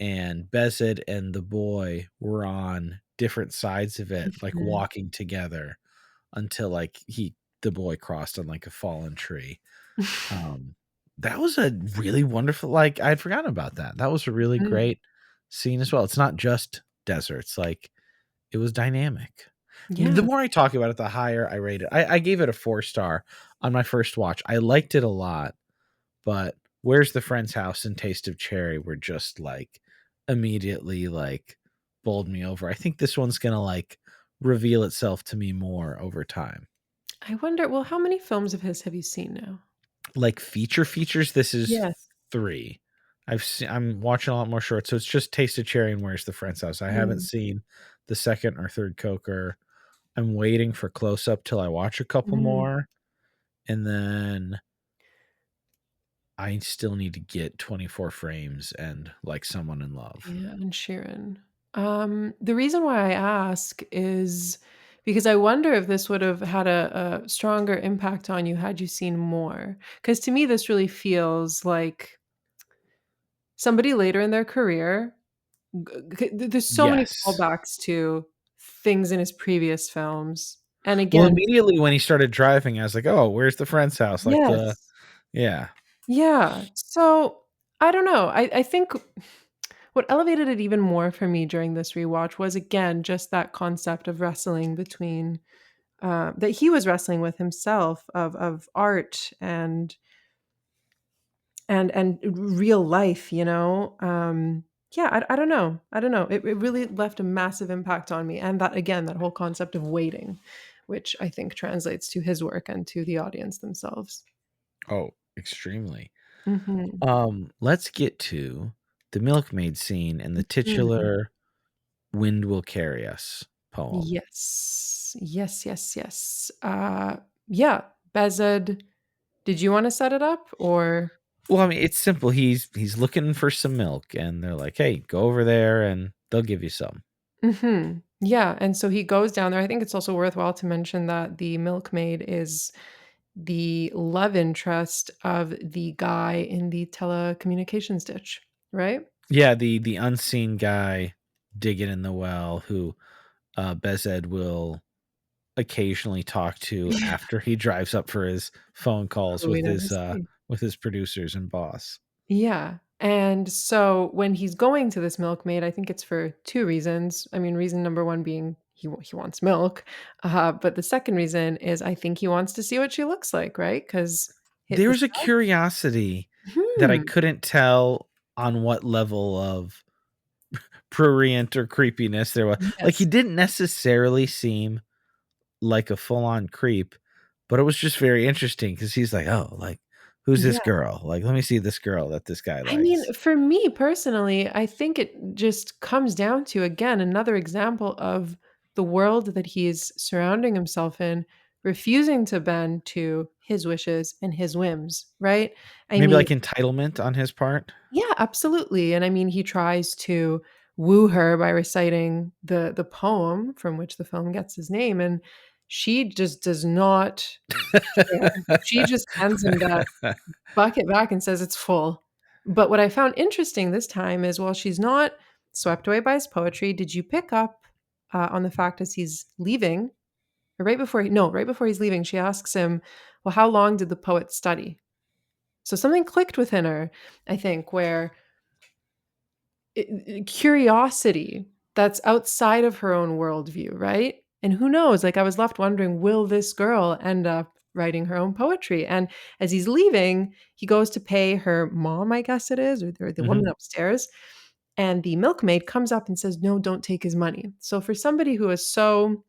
and Bezid and the boy were on different sides of it, like Mhm. walking together until like the boy crossed on like a fallen tree. Um, that was a really wonderful, like I'd forgotten about that. That was a really Mhm. great scene as well. It's not just deserts, like it was dynamic. The Yeah. more I talk about it, the higher I rate it. I gave it a 4 star on my first watch. I liked it a lot, but Where's the Friend's House and Taste of Cherry were just like immediately like bowled me over. I think this one's gonna like reveal itself to me more over time. I wonder well, how many films of his have you seen now? Like features, this is Yes. 3. I'm watching a lot more shorts, so it's just Taste of Cherry and Where's the Friend's House. I haven't Mm. seen the second or third Coker. I'm waiting for Close Up till I watch a couple Mm. more, and then I still need to get 24 Frames and Like Someone in Love. Yeah, and Sheeran. The reason why I ask is because I wonder if this would have had a stronger impact on you had you seen more. Because to me, this really feels like somebody later in their career. There's so many Yes. callbacks to things in his previous films, and Well, again, immediately when he started driving, I was like, "Oh, Where's the Friend's House?" Like the yes, yeah. yeah. So I don't know. I think what elevated it even more for me during this rewatch was again just that concept of wrestling between that he was wrestling with himself of art and real life. Yeah, I don't know. I don't know. It really left a massive impact on me, and that again, that whole concept of waiting, which I think translates to his work and to the audience themselves. Oh, extremely. Mhm. Let's get to the milkmaid scene and the Mhm. titular "Wind Will Carry Us" poem. Yes. Yes, yes, yes. Yeah, Bezed, did you wanna set it up or Well, I mean, it's simple. He's looking for some milk, and they're like, "Hey, go over there, and they'll give you some." Mhm. Yeah, and so he goes down there. I think it's also worthwhile to mention that the milkmaid is the love interest of the guy in the telecommunications ditch, right? Yeah, the unseen guy digging in the well who, Bezed will occasionally talk to after he drives up for his phone calls Who we never see. with his producers and boss. Yeah, and so when he's going to this milkmaid, I think it's for 2 reasons. I mean, reason number 1 being he wants milk, but the second reason is I think he wants to see what she looks like, right? 'Cause hit the There's a curiosity that I Mhm. couldn't tell on what level of prurient or creepiness there was. Like, he Yes. didn't necessarily seem like a full-on creep, but it was just very interesting because he's like, "Oh, like, who's this Yeah. girl? Like, let me see this girl that this guy I mean, likes." for me personally, I think it just comes down to, again, another example of the world that he is surrounding himself in, refusing to bend to his wishes and his whims, right? I Maybe, mean, like, entitlement on his part? yeah, absolutely. And I mean, he tries to woo her by reciting the poem from which the film gets his name, and she just does not care. She just hands him that bucket back and says it's full. But what I found interesting this time is while she's not swept away by his poetry, did you pick up, on the fact as he's leaving or right before he no, right before he's leaving, she asks him, "Well, how long did the poet study?" So something clicked within her, I think, where curiosity that's outside of her own worldview, right? And who knows? Like, I was left wondering, will this girl end up writing her own poetry? And as he's leaving, he goes to pay her mom, I guess it is, or the woman Mhm. upstairs. And the milkmaid comes up and says, no, don't take his money. So for somebody who is so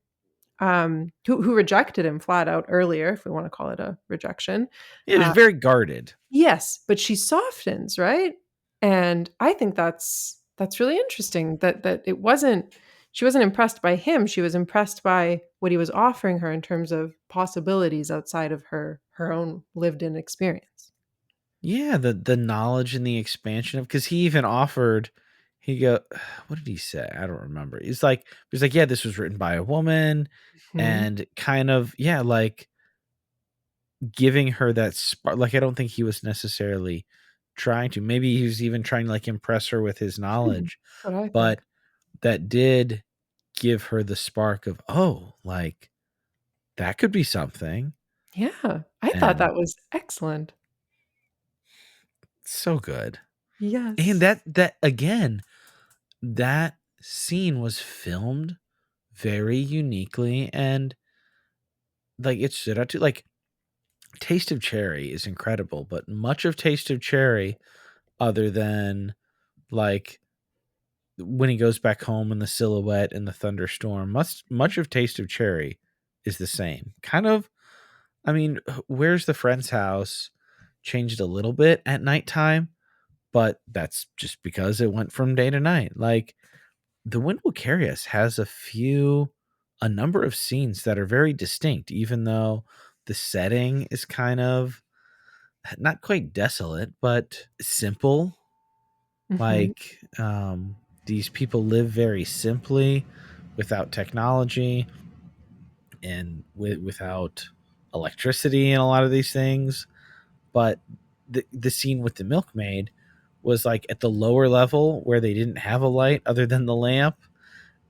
who rejected him flat out earlier, if we want to call it a rejection, Yeah, just uh, very guarded. yes, but she softens, right? And I think that's really interesting that it wasn't she wasn't impressed by him, she was impressed by what he was offering her in terms of possibilities outside of her own lived-in experience. Yeah, the knowledge and the expansion of because he even offered he go what did he say? I don't remember. He's like, "Yeah, this was written by a woman," Mhm, and kind of yeah, like, giving her that spark like, I don't think he was necessarily trying to. Maybe he was even trying to, like, impress her with his mhm. knowledge, That's what I but think. that did give her the spark of, "Oh, like, that could be something," Yeah, I thought and that was excellent. so good. And Yes. that again, that scene was filmed very uniquely and, like, it stood out to like, Taste of Cherry is incredible, but much of Taste of Cherry, other than, like, when he goes back home in the silhouette and the thunderstorm, much of Taste of Cherry is the same. Kind of I mean, Where's the Friend's House changed a little bit at nighttime, but that's just because it went from day to night. Like, The Wind Will Carry Us has a number of scenes that are very distinct, even though the setting is kind of not quite desolate, but simple. Mhm, Like, these people live very simply without technology and without electricity and a lot of these things. But the scene with the milkmaid was like at the lower level where they didn't have a light other than the lamp,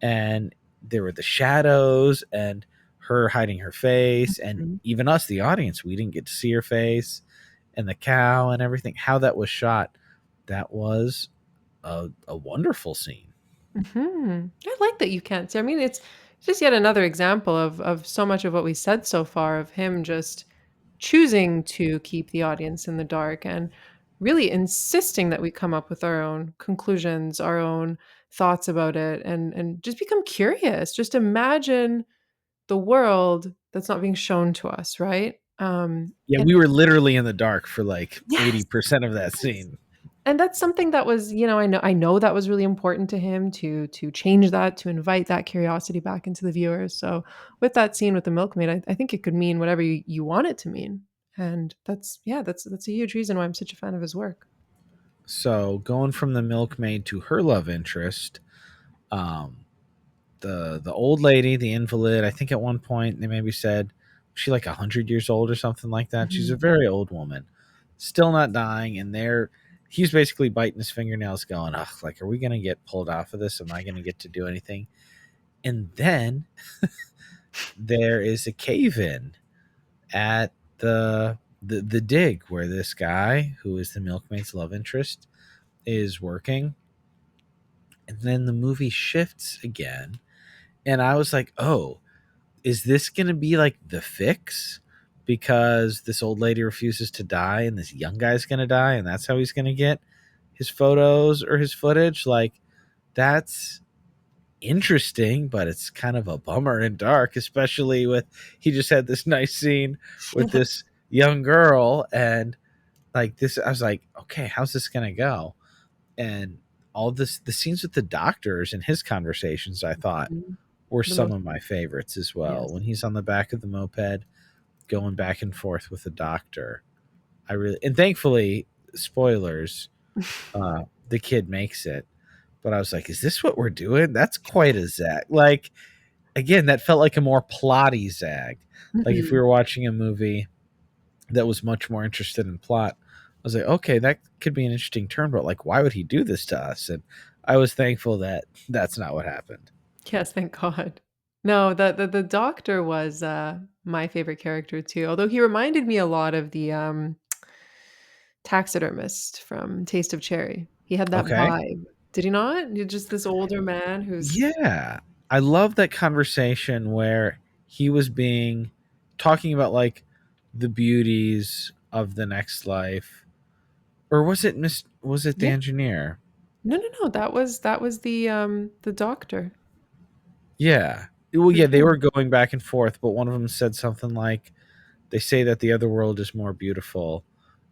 and there were the shadows and her hiding her face, and mhm. even us, the audience, we didn't get to see her face, and the cow and everything. How that was shot, that was a wonderful scene. Mhm. I like that you can't see. I mean, it's just yet another example of so much of what we said so far of him just choosing to keep the audience in the dark and really insisting that we come up with our own conclusions, our own thoughts about it, and just become curious. Just imagine the world that's not being shown to us, right? Yeah, And we were literally in the dark for like yes, 80% of that yes. scene. And that's something that was, I know that was really important to him to change that, to invite that curiosity back into the viewers. So with that scene with the milkmaid, I think it could mean whatever you want it to mean. And that's a huge reason why I'm such a fan of his work. So going from the milkmaid to her love interest, um, the old lady, the invalid. I think at one point they maybe said she like 100 years old or something like that. She's a Mhm. very old woman, still not dying, and he's basically biting his fingernails, going, "Ugh, like, are we gonna get pulled off of this? Am I gonna get to do anything?" And then there is a cave in at the dig where this guy, who is the milkmaid's love interest, is working, and then the movie shifts again, and I was like, "Oh, is this going to be like the fix? Because this old lady refuses to die and this young guy's going to die, and that's how he's going to get his photos or his footage? Like, that's interesting, but it's kind of a bummer and dark, especially with he just had this nice scene with this young girl, and like this, I was like, okay, how's this going to go? And all this, the scenes with the doctors and his conversations, I thought Mhm. were The some most of my favorites as well. yes. When he's on the back of the moped going back and forth with the doctor, I really, and thankfully, spoilers, the kid makes it. But I was like, is this what we're doing? That's quite a zag. Like, again, that felt like a more plotty zag. Like if we Mhm. were watching a movie that was much more interested in plot, I was like, okay, that could be an interesting turn, but like, why would he do this to us? And I was thankful that that's not what happened. Yes, thank God. No, the doctor was, my favorite character too, although he reminded me a lot of the, taxidermist from Taste of Cherry. He had that Okay. vibe. Did he not? You're just this older man who's Yeah. I love that conversation where he was being talking about like the beauties of the next life. Or was it the yeah. engineer? No, no, no, that was the doctor. Yeah. Well, yeah, they Mhm. were going back and forth, but one of them said something like, they say that the other world is more beautiful.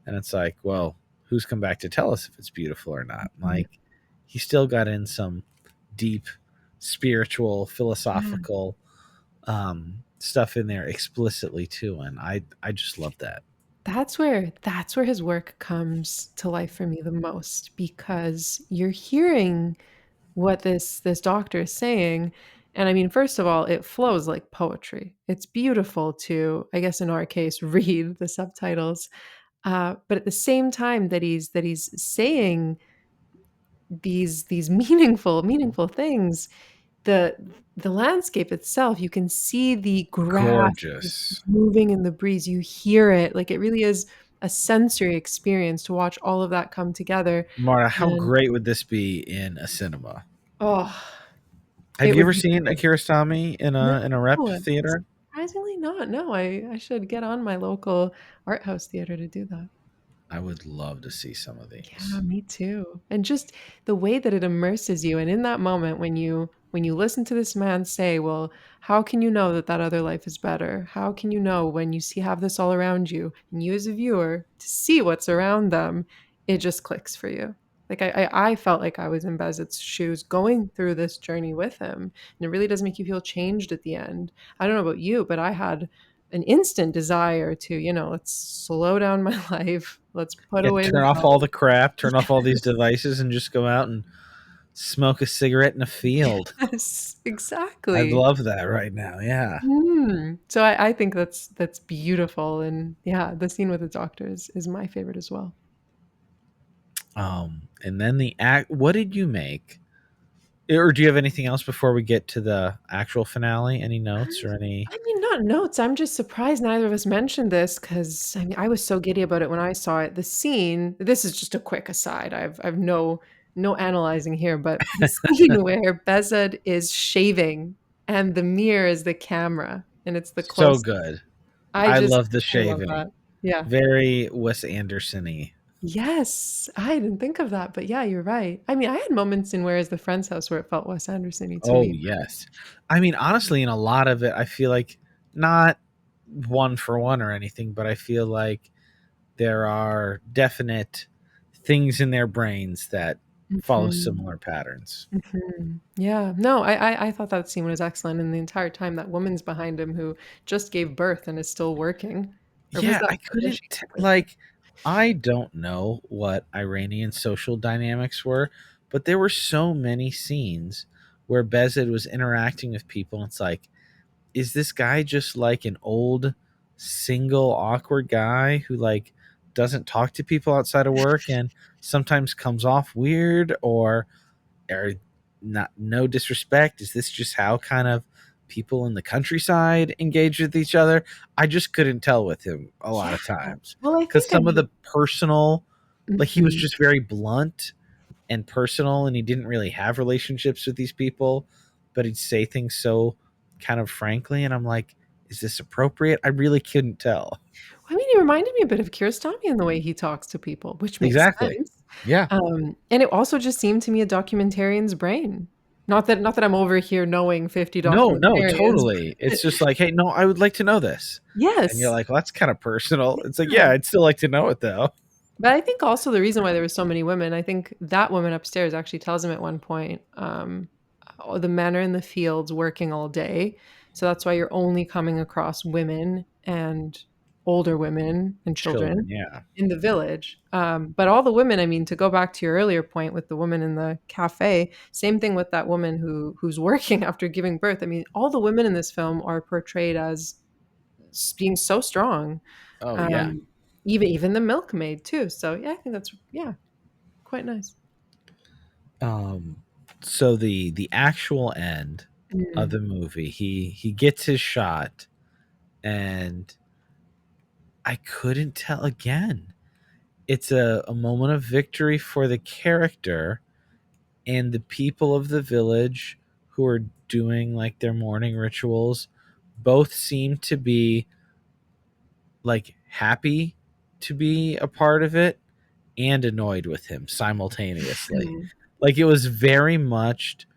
And it's like, well, who's come back to tell us if it's beautiful or not? Mhm. Like, he still got in some deep spiritual, Yeah. philosophical stuff in there explicitly too, and I just love that. That's where his work comes to life for me the most because you're hearing what this doctor is saying, and I mean, first of all, it flows like poetry. It's beautiful to, I guess in our case, read the subtitles, but at the same time that he's saying these meaningful things, the the landscape itself, you can see the grass just Gorgeous. moving in the breeze, you hear it, like, it really is a sensory experience to watch all of that come together, Marta, how and great would this be in a cinema? oh, Have it you would ever be seen a Kiarostami in a rep no, theater? surprisingly not, no, I should get on my local art house theater to do that. I would love to see some of Yeah, these. me too. And just the way that it immerses you, and in that moment when you listen to this man say, "Well, how can you know that that other life is better? How can you know when you see have this all around you and you as a viewer to see what's around them?" It just clicks for you. Like I felt like I was in Bezat's shoes going through this journey with him, and it really does make you feel changed at the end. I don't know about you, but I had an instant desire to, let's slow down my life. Let's put Yeah, away turn the off all phone. the crap, turn off all these devices, and just go out and smoke a cigarette in a field. Yes, I'd exactly. love that right now. Yeah. So I think that's beautiful, and yeah, the scene with the doctor is my favorite as well. And then the act. What did you make? Or do you have anything else before we get to the actual finale? Any notes or any? I mean, not notes. I'm just surprised neither of us mentioned this because I mean, I was so giddy about it when I saw it. The scene, this is just a quick aside. I've no analyzing here, but the scene where Bezod is shaving and the mirror is the camera and it's the So close. good. I I just love the I love shaving. that. Yeah. Very Wes Anderson-y. Yes, I didn't think of that, but yeah, you're right. I mean, I had moments in Where Is the Friend's House where it felt Wes Anderson-y to Oh, me. yes. I mean, honestly, in a lot of it, I feel like not one for one or anything, but I feel like there are definite things in their brains that follow Mhm, similar patterns. mhm. Yeah, no, I thought that scene was excellent, and the entire time that woman's behind him who just gave birth and is still working, or was Yeah, that I when couldn't she gave birth? like I don't know what Iranian social dynamics were, but there were so many scenes where Bezid was interacting with people and it's like, is this guy just like an old single awkward guy who like doesn't talk to people outside of work and sometimes comes off weird, or not, no disrespect, is this just how kind of people in the countryside engage with each other? I just couldn't tell with him a lot Yeah. of times Well, I because think, I some of mean the personal, like he was mhm. just very blunt and personal and he didn't really have relationships with these people, but he'd say things so kind of frankly and I'm like, is this appropriate? I really couldn't tell. I mean, he reminded me a bit of Kiarostami in the way he talks to people, which makes Exactly. sense. Yeah. And it also just seemed to me a documentarian's brain. Not that I'm over here knowing 50 No, documentarians, totally. but It's just like, hey, no, I would like to know this. And you're yes. like, well, that's kind of personal. It's like, Yeah. yeah, I'd still like to know it though. But I think also the reason why there were so many women, I think that woman upstairs actually tells him at one point, "Oh, the men are in the fields working all day, so that's why you're only coming across women and older women and Children, children yeah. in the village." But all the women, I mean, to go back to your earlier point with the woman in the cafe, same thing with that woman who's working after giving birth. I mean, all the women in this film are portrayed as being so strong. Oh yeah. Um, even the milkmaid too. So yeah, I think that's yeah, quite nice. Um so the actual end of Mm, the movie, he gets his shot and I couldn't tell again. It's a moment of victory for the character and the people of the village who are doing like their morning rituals both seem to be like happy to be a part of it and annoyed with him simultaneously. mhm, Like it was very much,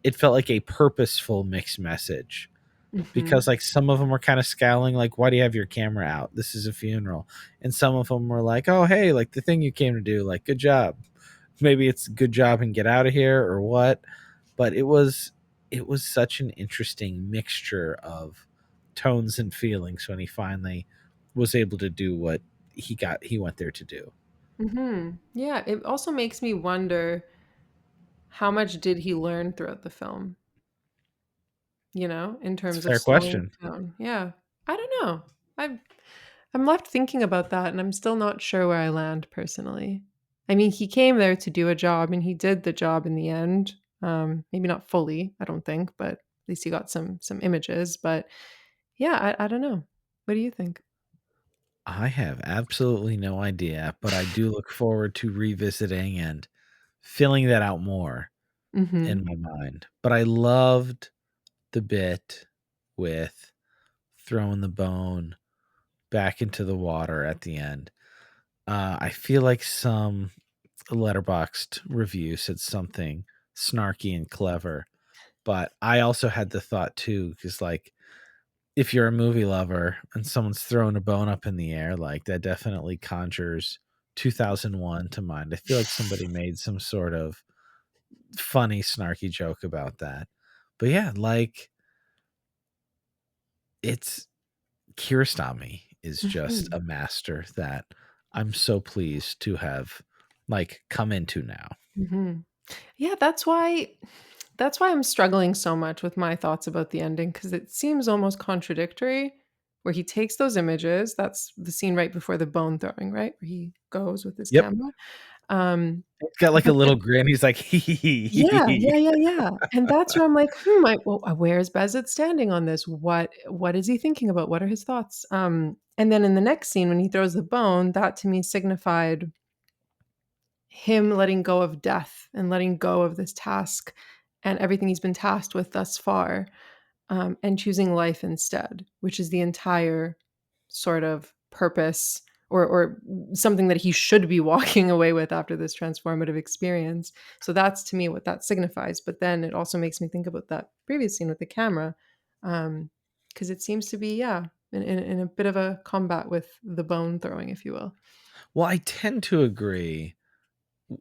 it felt like a purposeful mixed message mhm, because like some of them were kind of scowling like, why do you have your camera out, this is a funeral, and some of them were like, oh hey, like the thing you came to do, like good job, maybe it's a good job and get out of here or what. But it was such an interesting mixture of tones and feelings when he finally was able to do what he went there to do. mhm. Yeah, it also makes me wonder how much did he learn throughout the film, in It's a terms of fair slowing question. it down. Yeah. I don't know. I'm left thinking about that, and I'm still not sure where I land personally. I mean, he came there to do a job, and he did the job in the end. Maybe not fully, I don't think, but at least he got some images. But yeah, I don't know. What do you think? I have absolutely no idea, but I do look forward to revisiting and filling that out more in Mhm. my mind. But I loved the bit with throwing the bone back into the water at the end. I feel like some letterboxed review said something snarky and clever, but I also had the thought too, because like if you're a movie lover and someone's throwing a bone up in the air, like that definitely conjures 2001 to mind. I feel like somebody made some sort of funny, snarky joke about that. But yeah, like it's Kiarostami is just Mhm. a master that I'm so pleased to have like come into now. Mhm. Yeah, that's why I'm struggling so much with my thoughts about the ending because it seems almost contradictory where he takes those images, that's the scene right before the bone throwing, right? Where he goes with his Yep. camera. Um, He's got like a but little then grin. He's like, hee hee hee hee hee yeah, hee. yeah, yeah, yeah, and that's where I'm like, well, where is Bezit standing on this? What is he thinking about? What are his thoughts? And then in the next scene when he throws the bone, that to me signified him letting go of death and letting go of this task and everything he's been tasked with thus far, and choosing life instead, which is the entire sort of purpose or something that he should be walking away with after this transformative experience. So that's to me what that signifies. But then it also makes me think about that previous scene with the camera, because it seems to be, yeah, in a bit of a combat with the bone throwing, if you will. Well, I tend to agree.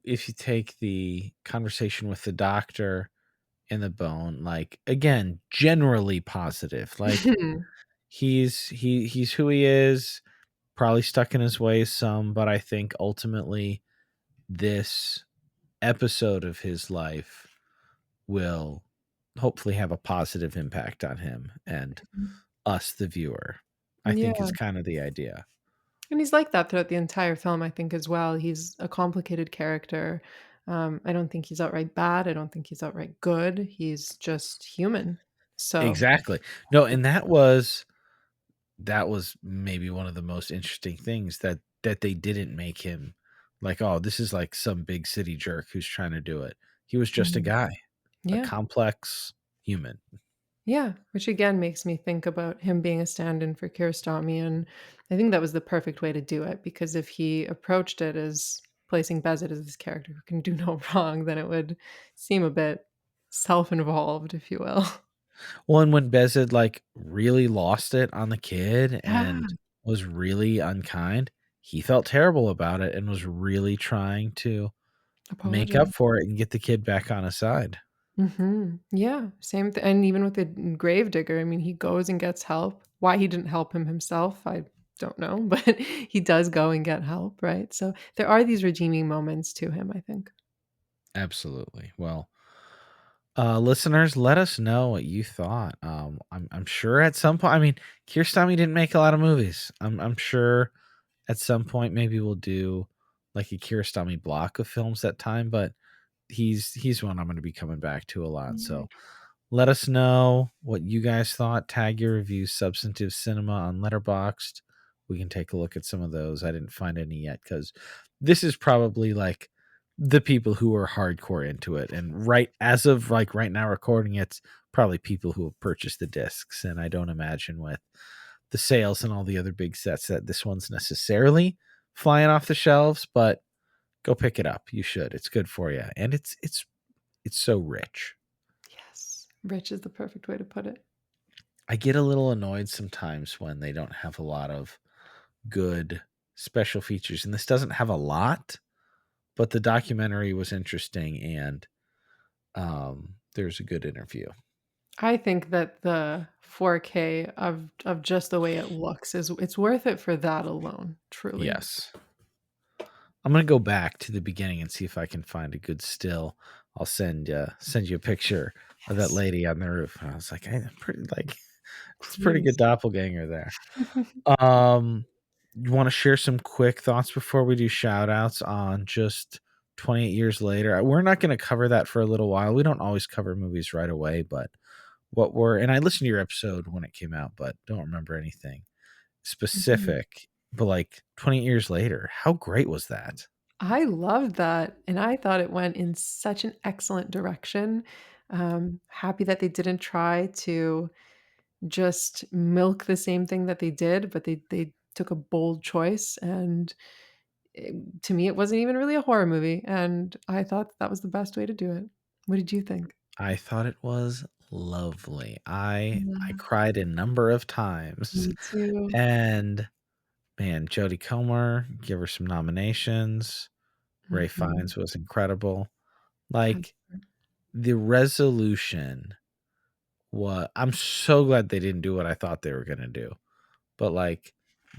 If you take the conversation with the doctor and the bone, like, again, generally positive. Like, he's who he is, probably stuck in his ways some, but I think ultimately this episode of his life will hopefully have a positive impact on him and us, the viewer. I think is Yeah. kind of the idea. And he's like that throughout the entire film, I think, as well. He's a complicated character. I don't think he's outright bad. I don't think he's outright good. He's just human. So, Exactly. No, and that was maybe one of the most interesting things that they didn't make him like, oh, this is like some big city jerk who's trying to do it. He was just a mhm. guy, a Yeah. complex human. Yeah. Which again makes me think about him being a stand in for Kiarostami. And I think that was the perfect way to do it because if he approached it as placing Bezit as this character who can do no wrong, then it would seem a bit self involved, if you will. Well, and when Bezid like really lost it on the kid Yeah. and was really unkind, he felt terrible about it and was really trying to make up Apologize. for it and get the kid back on his side. Mhm. Yeah, same thing. And even with the gravedigger, I mean, he goes and gets help. Why he didn't help him himself, I don't know, but he does go and get help, right? So there are these redeeming moments to him, I think. Absolutely. Well, listeners, let us know what you thought. I'm sure at some point. I mean, Kiarostami didn't make a lot of movies. I'm sure at some point maybe we'll do like a Kiarostami block of films that time. But he's one I'm going to be coming back to a lot. Yeah. So let us know what you guys thought. Tag your reviews, Substantive Cinema on Letterboxd. We can take a look at some of those. I didn't find any yet because this is probably like the people who are hardcore into it. And right as of like right now recording, it's probably people who have purchased the discs. And I don't imagine with the sales and all the other big sets that this one's necessarily flying off the shelves, but go pick it up. You should. It's good for you. And it's so rich. Yes. Rich is the perfect way to put it. I get a little annoyed sometimes when they don't have a lot of good special features, and this doesn't have a lot, but the documentary was interesting, and there's a good interview. I think that the 4K of just the way it looks is it's worth it for that alone, truly. Yes, I'm gonna go back to the beginning and see if I can find a good still. I'll send you a picture of that Yes. lady on the roof. I was like, I'm pretty like it's a pretty good Please. doppelganger there. You want to share some quick thoughts before we do shout outs on just 28 years later? We're not going to cover that for a little while. We don't always cover movies right away, but and I listened to your episode when it came out, but don't remember anything Mhm. specific. But like 28 years later, how great was that? I loved that, and I thought it went in such an excellent direction. Happy that they didn't try to just milk the same thing that they did, but they took a bold choice, and to me, it wasn't even really a horror movie, and I thought that was the best way to do it. What did you think? I thought it was lovely. I Yeah, cried a number of times. me too. And man, Jodie Comer, give her some nominations. Ray Mhm. Fiennes was incredible. Ab Like the resolution, what I'm so glad they didn't do what I thought they were gonna do. But like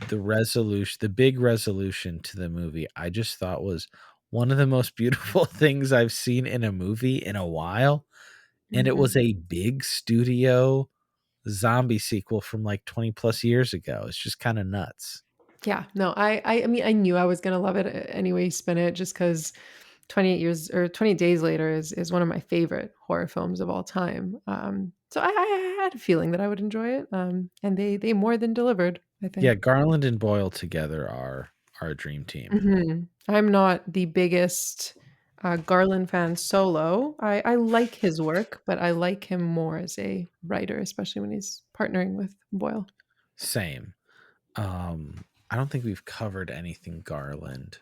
the big resolution to the movie, I just thought was one of the most beautiful things I've seen in a movie in a while. And it was Mhm. a big studio zombie sequel from like 20 plus years ago. It's just kind of nuts. Yeah, no, I mean, I knew I was gonna love it any way you spin it just because 28 years or 28 Days Later is one of my favorite horror films of all time. So I had a feeling that I would enjoy it, and they more than delivered, I Yeah, think. Garland and Boyle together are a dream team. Mhm. I'm not the biggest, Garland fan solo. I like his work, but I like him more as a writer, especially when he's partnering with Boyle. Same. I don't think we've covered anything Garland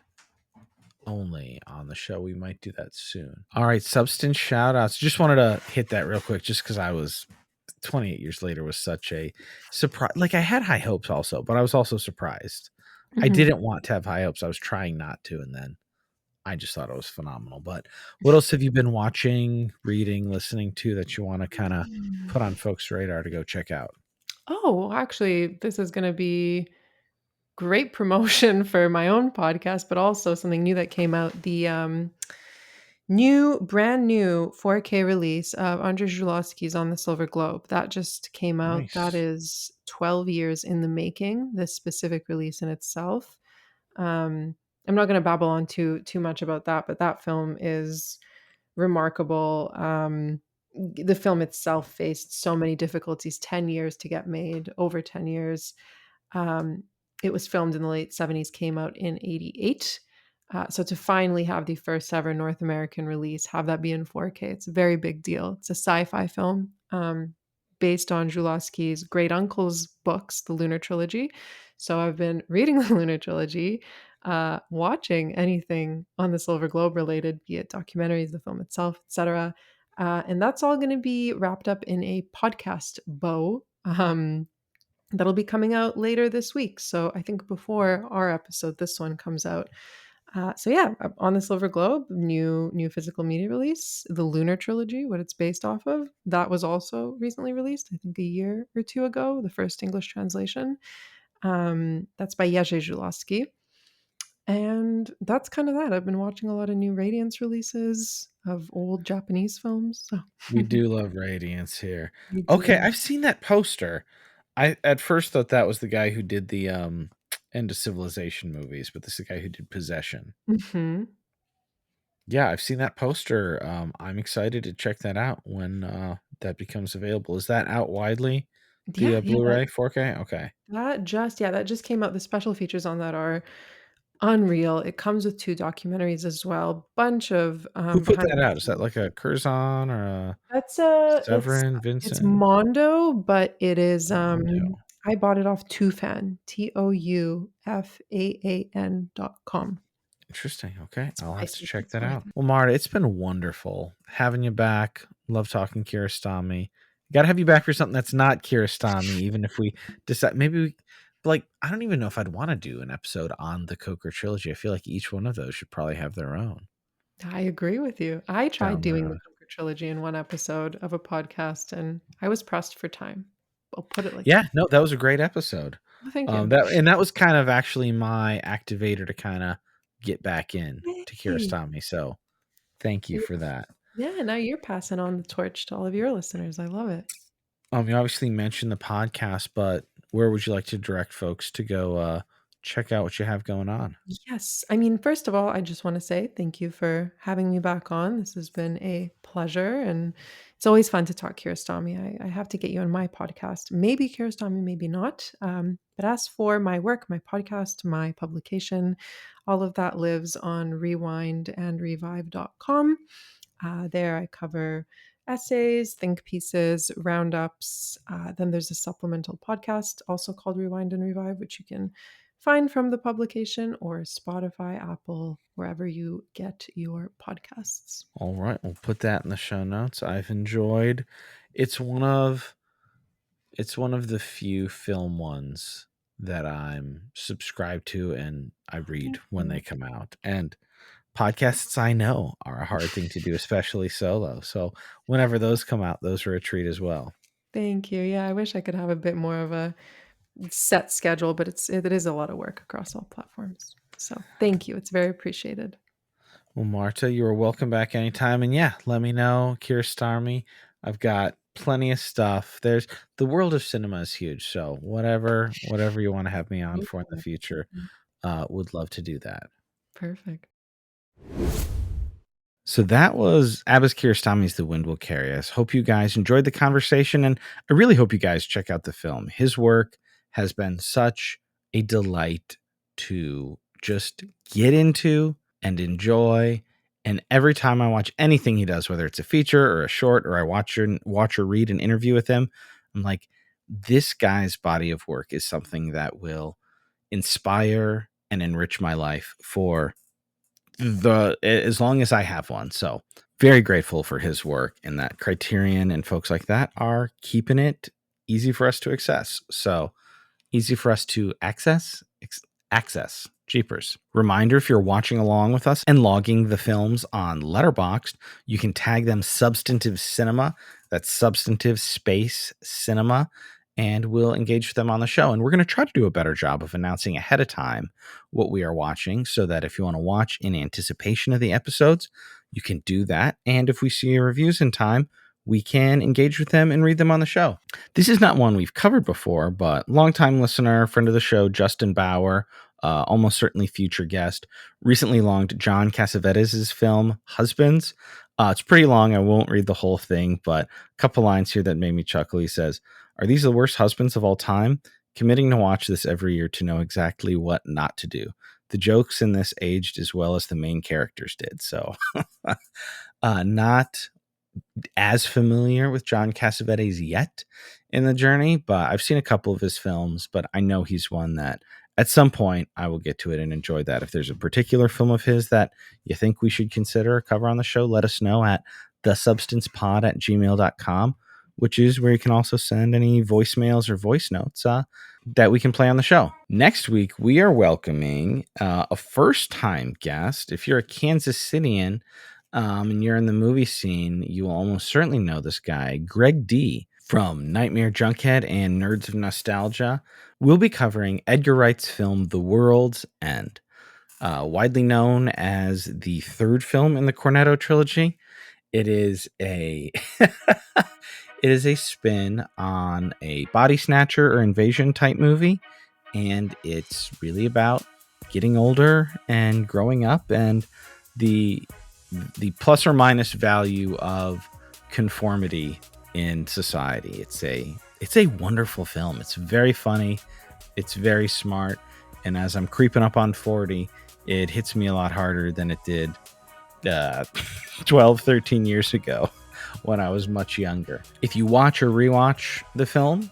only on the show. We might do that soon. All right, Substance Shoutouts. Just wanted to hit that real quick just because I was 28 years later was such a surprise. Like, I had high hopes also, but I was also surprised. I Mhm. didn't want to have high hopes. I was trying not to, and then I just thought it was phenomenal. But what else have you been watching, reading, listening to that you want to kind of put on folks' radar to go check out? Oh, actually, this is gonna be great promotion for my own podcast, but also something new that came out. The, brand new 4K release of Andrzej Żuławski's On the Silver Globe. That just came out. That Nice. is 12 years in the making, this specific release in itself. Um, I'm not gonna babble on too much about that, but that film is remarkable. The film itself faced so many difficulties, 10 years to get made, over 10 years. Um, it was filmed in the late 70s, came out in 88. So to finally have the first ever North American release, have that be in 4K, it's a very big deal. It's a sci-fi film based on Żuławski's great uncle's books, the Lunar Trilogy. So I've been reading the Lunar Trilogy, watching anything on the Silver Globe related, be it documentaries, the film itself, etc. And that's all going to be wrapped up in a podcast bow. That'll be coming out later this week. So I think before our episode, this one comes out. So yeah, on the Silver Globe, new physical media release, the Lunar Trilogy, what it's based off of. That was also recently released, I think a year or two ago, the first English translation. That's by Jerzy Żuławski. And that's kind of that. I've been watching a lot of new Radiance releases of old Japanese films. So We do love Radiance here. we Okay, do. I've seen that poster. I at first thought that was the guy who did the End of Civilization movies, but this is the guy who did Possession. Mhm. Yeah, I've seen that poster. I'm excited to check that out when that becomes available. Is that out widely? The Yeah, yeah. Blu-ray 4K? Okay. That just came out. The special features on that are unreal. It comes with 2 documentaries as well, bunch of, Who put behind that the out? Is that scenes. like a Curzon or a That's, Severin, it's Vincent? Mondo, but it is, Mondo. I bought it off Toufan, TOUFAAN.com. Interesting. Okay. It's I'll have to pricey, but check it's that worth out. it. Well, Marta, it's been wonderful having you back. Love talking Kiarostami. Got to have you back for something that's not Kiarostami, even if we decide maybe we, like, I don't even know if I'd want to do an episode on the Coker trilogy. I feel like each one of those should probably have their own I agree with you. I tried down the doing the road. Coker trilogy in one episode of a podcast, and I was pressed for time. I'll put it like Yeah, that. no, that was a great episode. Well, thank you. That was kind of actually my activator to kind of get back in to Yay. Kiarostami. So thank you for that. Yeah, now you're passing on the torch to all of your listeners. I love it. You obviously mentioned the podcast, but where would you like to direct folks to go check out what you have going on? Yes. I mean, first of all, I just want to say thank you for having me back on. This has been a pleasure, and it's always fun to talk Kiarostami. I have to get you on my podcast. Maybe Kiarostami, maybe not. But as for my work, my podcast, my publication, all of that lives on rewindandrevive.com. There I cover essays, think pieces, roundups. Then there's a supplemental podcast also called Rewind and Revive, which you can find from the publication or Spotify, Apple, wherever you get your podcasts. All right, we'll put that in the show notes. I've enjoyed. It's one of the few film ones that I'm subscribed to and I read Thank when they you. come out. And podcasts I know are a hard thing to do, especially solo. So whenever those come out, those are a treat as well. Thank you. Yeah, I wish I could have a bit more of a set schedule, but it is a lot of work across all platforms. So thank you. It's very appreciated. Well, Marta, you are welcome back anytime. And yeah, let me know, Kiarostami. I've got plenty of stuff. There's the world of cinema is huge. So whatever you want to have me on Me for in the too. future, Mhm. would love to do that. Perfect. So that was Abbas Kiarostami's The Wind Will Carry Us. Hope you guys enjoyed the conversation, and I really hope you guys check out the film. His work has been such a delight to just get into and enjoy. And every time I watch anything he does, whether it's a feature or a short, or I watch or read an interview with him, I'm like, this guy's body of work is something that will inspire and enrich my life for as long as I have one. So very grateful for his work, and that Criterion and folks like that are keeping it easy for us to access. So easy for us to access. Jeepers. Reminder, if you're watching along with us and logging the films on Letterboxd, you can tag them Substantive Cinema. That's Substantive Space Cinema. And we'll engage with them on the show. And we're going to try to do a better job of announcing ahead of time what we are watching, so that if you want to watch in anticipation of the episodes, you can do that. And if we see your reviews in time, we can engage with them and read them on the show. This is not one we've covered before, but longtime listener, friend of the show, Justin Bauer, almost certainly future guest, recently longed John Cassavetes' film Husbands. It's pretty long. I won't read the whole thing, but a couple lines here that made me chuckle. He says, "Are these the worst husbands of all time? Committing to watch this every year to know exactly what not to do. The jokes in this aged as well as the main characters did." So not as familiar with John Cassavetes yet in the journey, but I've seen a couple of his films, but I know he's one that at some point I will get to it and enjoy that. If there's a particular film of his that you think we should consider a cover on the show, let us know at thesubstancepod@gmail.com, which is where you can also send any voicemails or voice notes that we can play on the show. Next week, we are welcoming a first-time guest. If you're a Kansas Cityan, and you're in the movie scene, you will almost certainly know this guy, Greg D. from Nightmare Junkhead and Nerds of Nostalgia. We'll be covering Edgar Wright's film The World's End, widely known as the third film in the Cornetto trilogy. It is a it is a spin on a body snatcher or invasion type movie, and it's really about getting older and growing up and the plus or minus value of conformity in society. It's a wonderful film. It's very funny. It's very smart. And as I'm creeping up on 40, it hits me a lot harder than it did 12, 13 years ago when I was much younger. If you watch or rewatch the film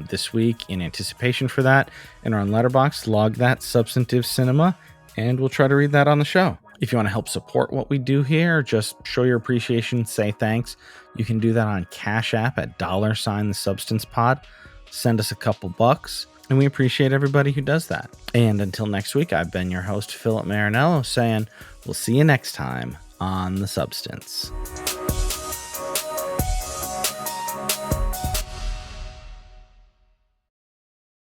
this week in anticipation for that and are on Letterboxd, log that Substantive Cinema, and we'll try to read that on the show. If you want to help support what we do here, or just show your appreciation, say thanks, you can do that on Cash App at $the_substance_pod. Send us a couple bucks, and we appreciate everybody who does that. And until next week, I've been your host, Philip Marinello, saying we'll see you next time on The Substance.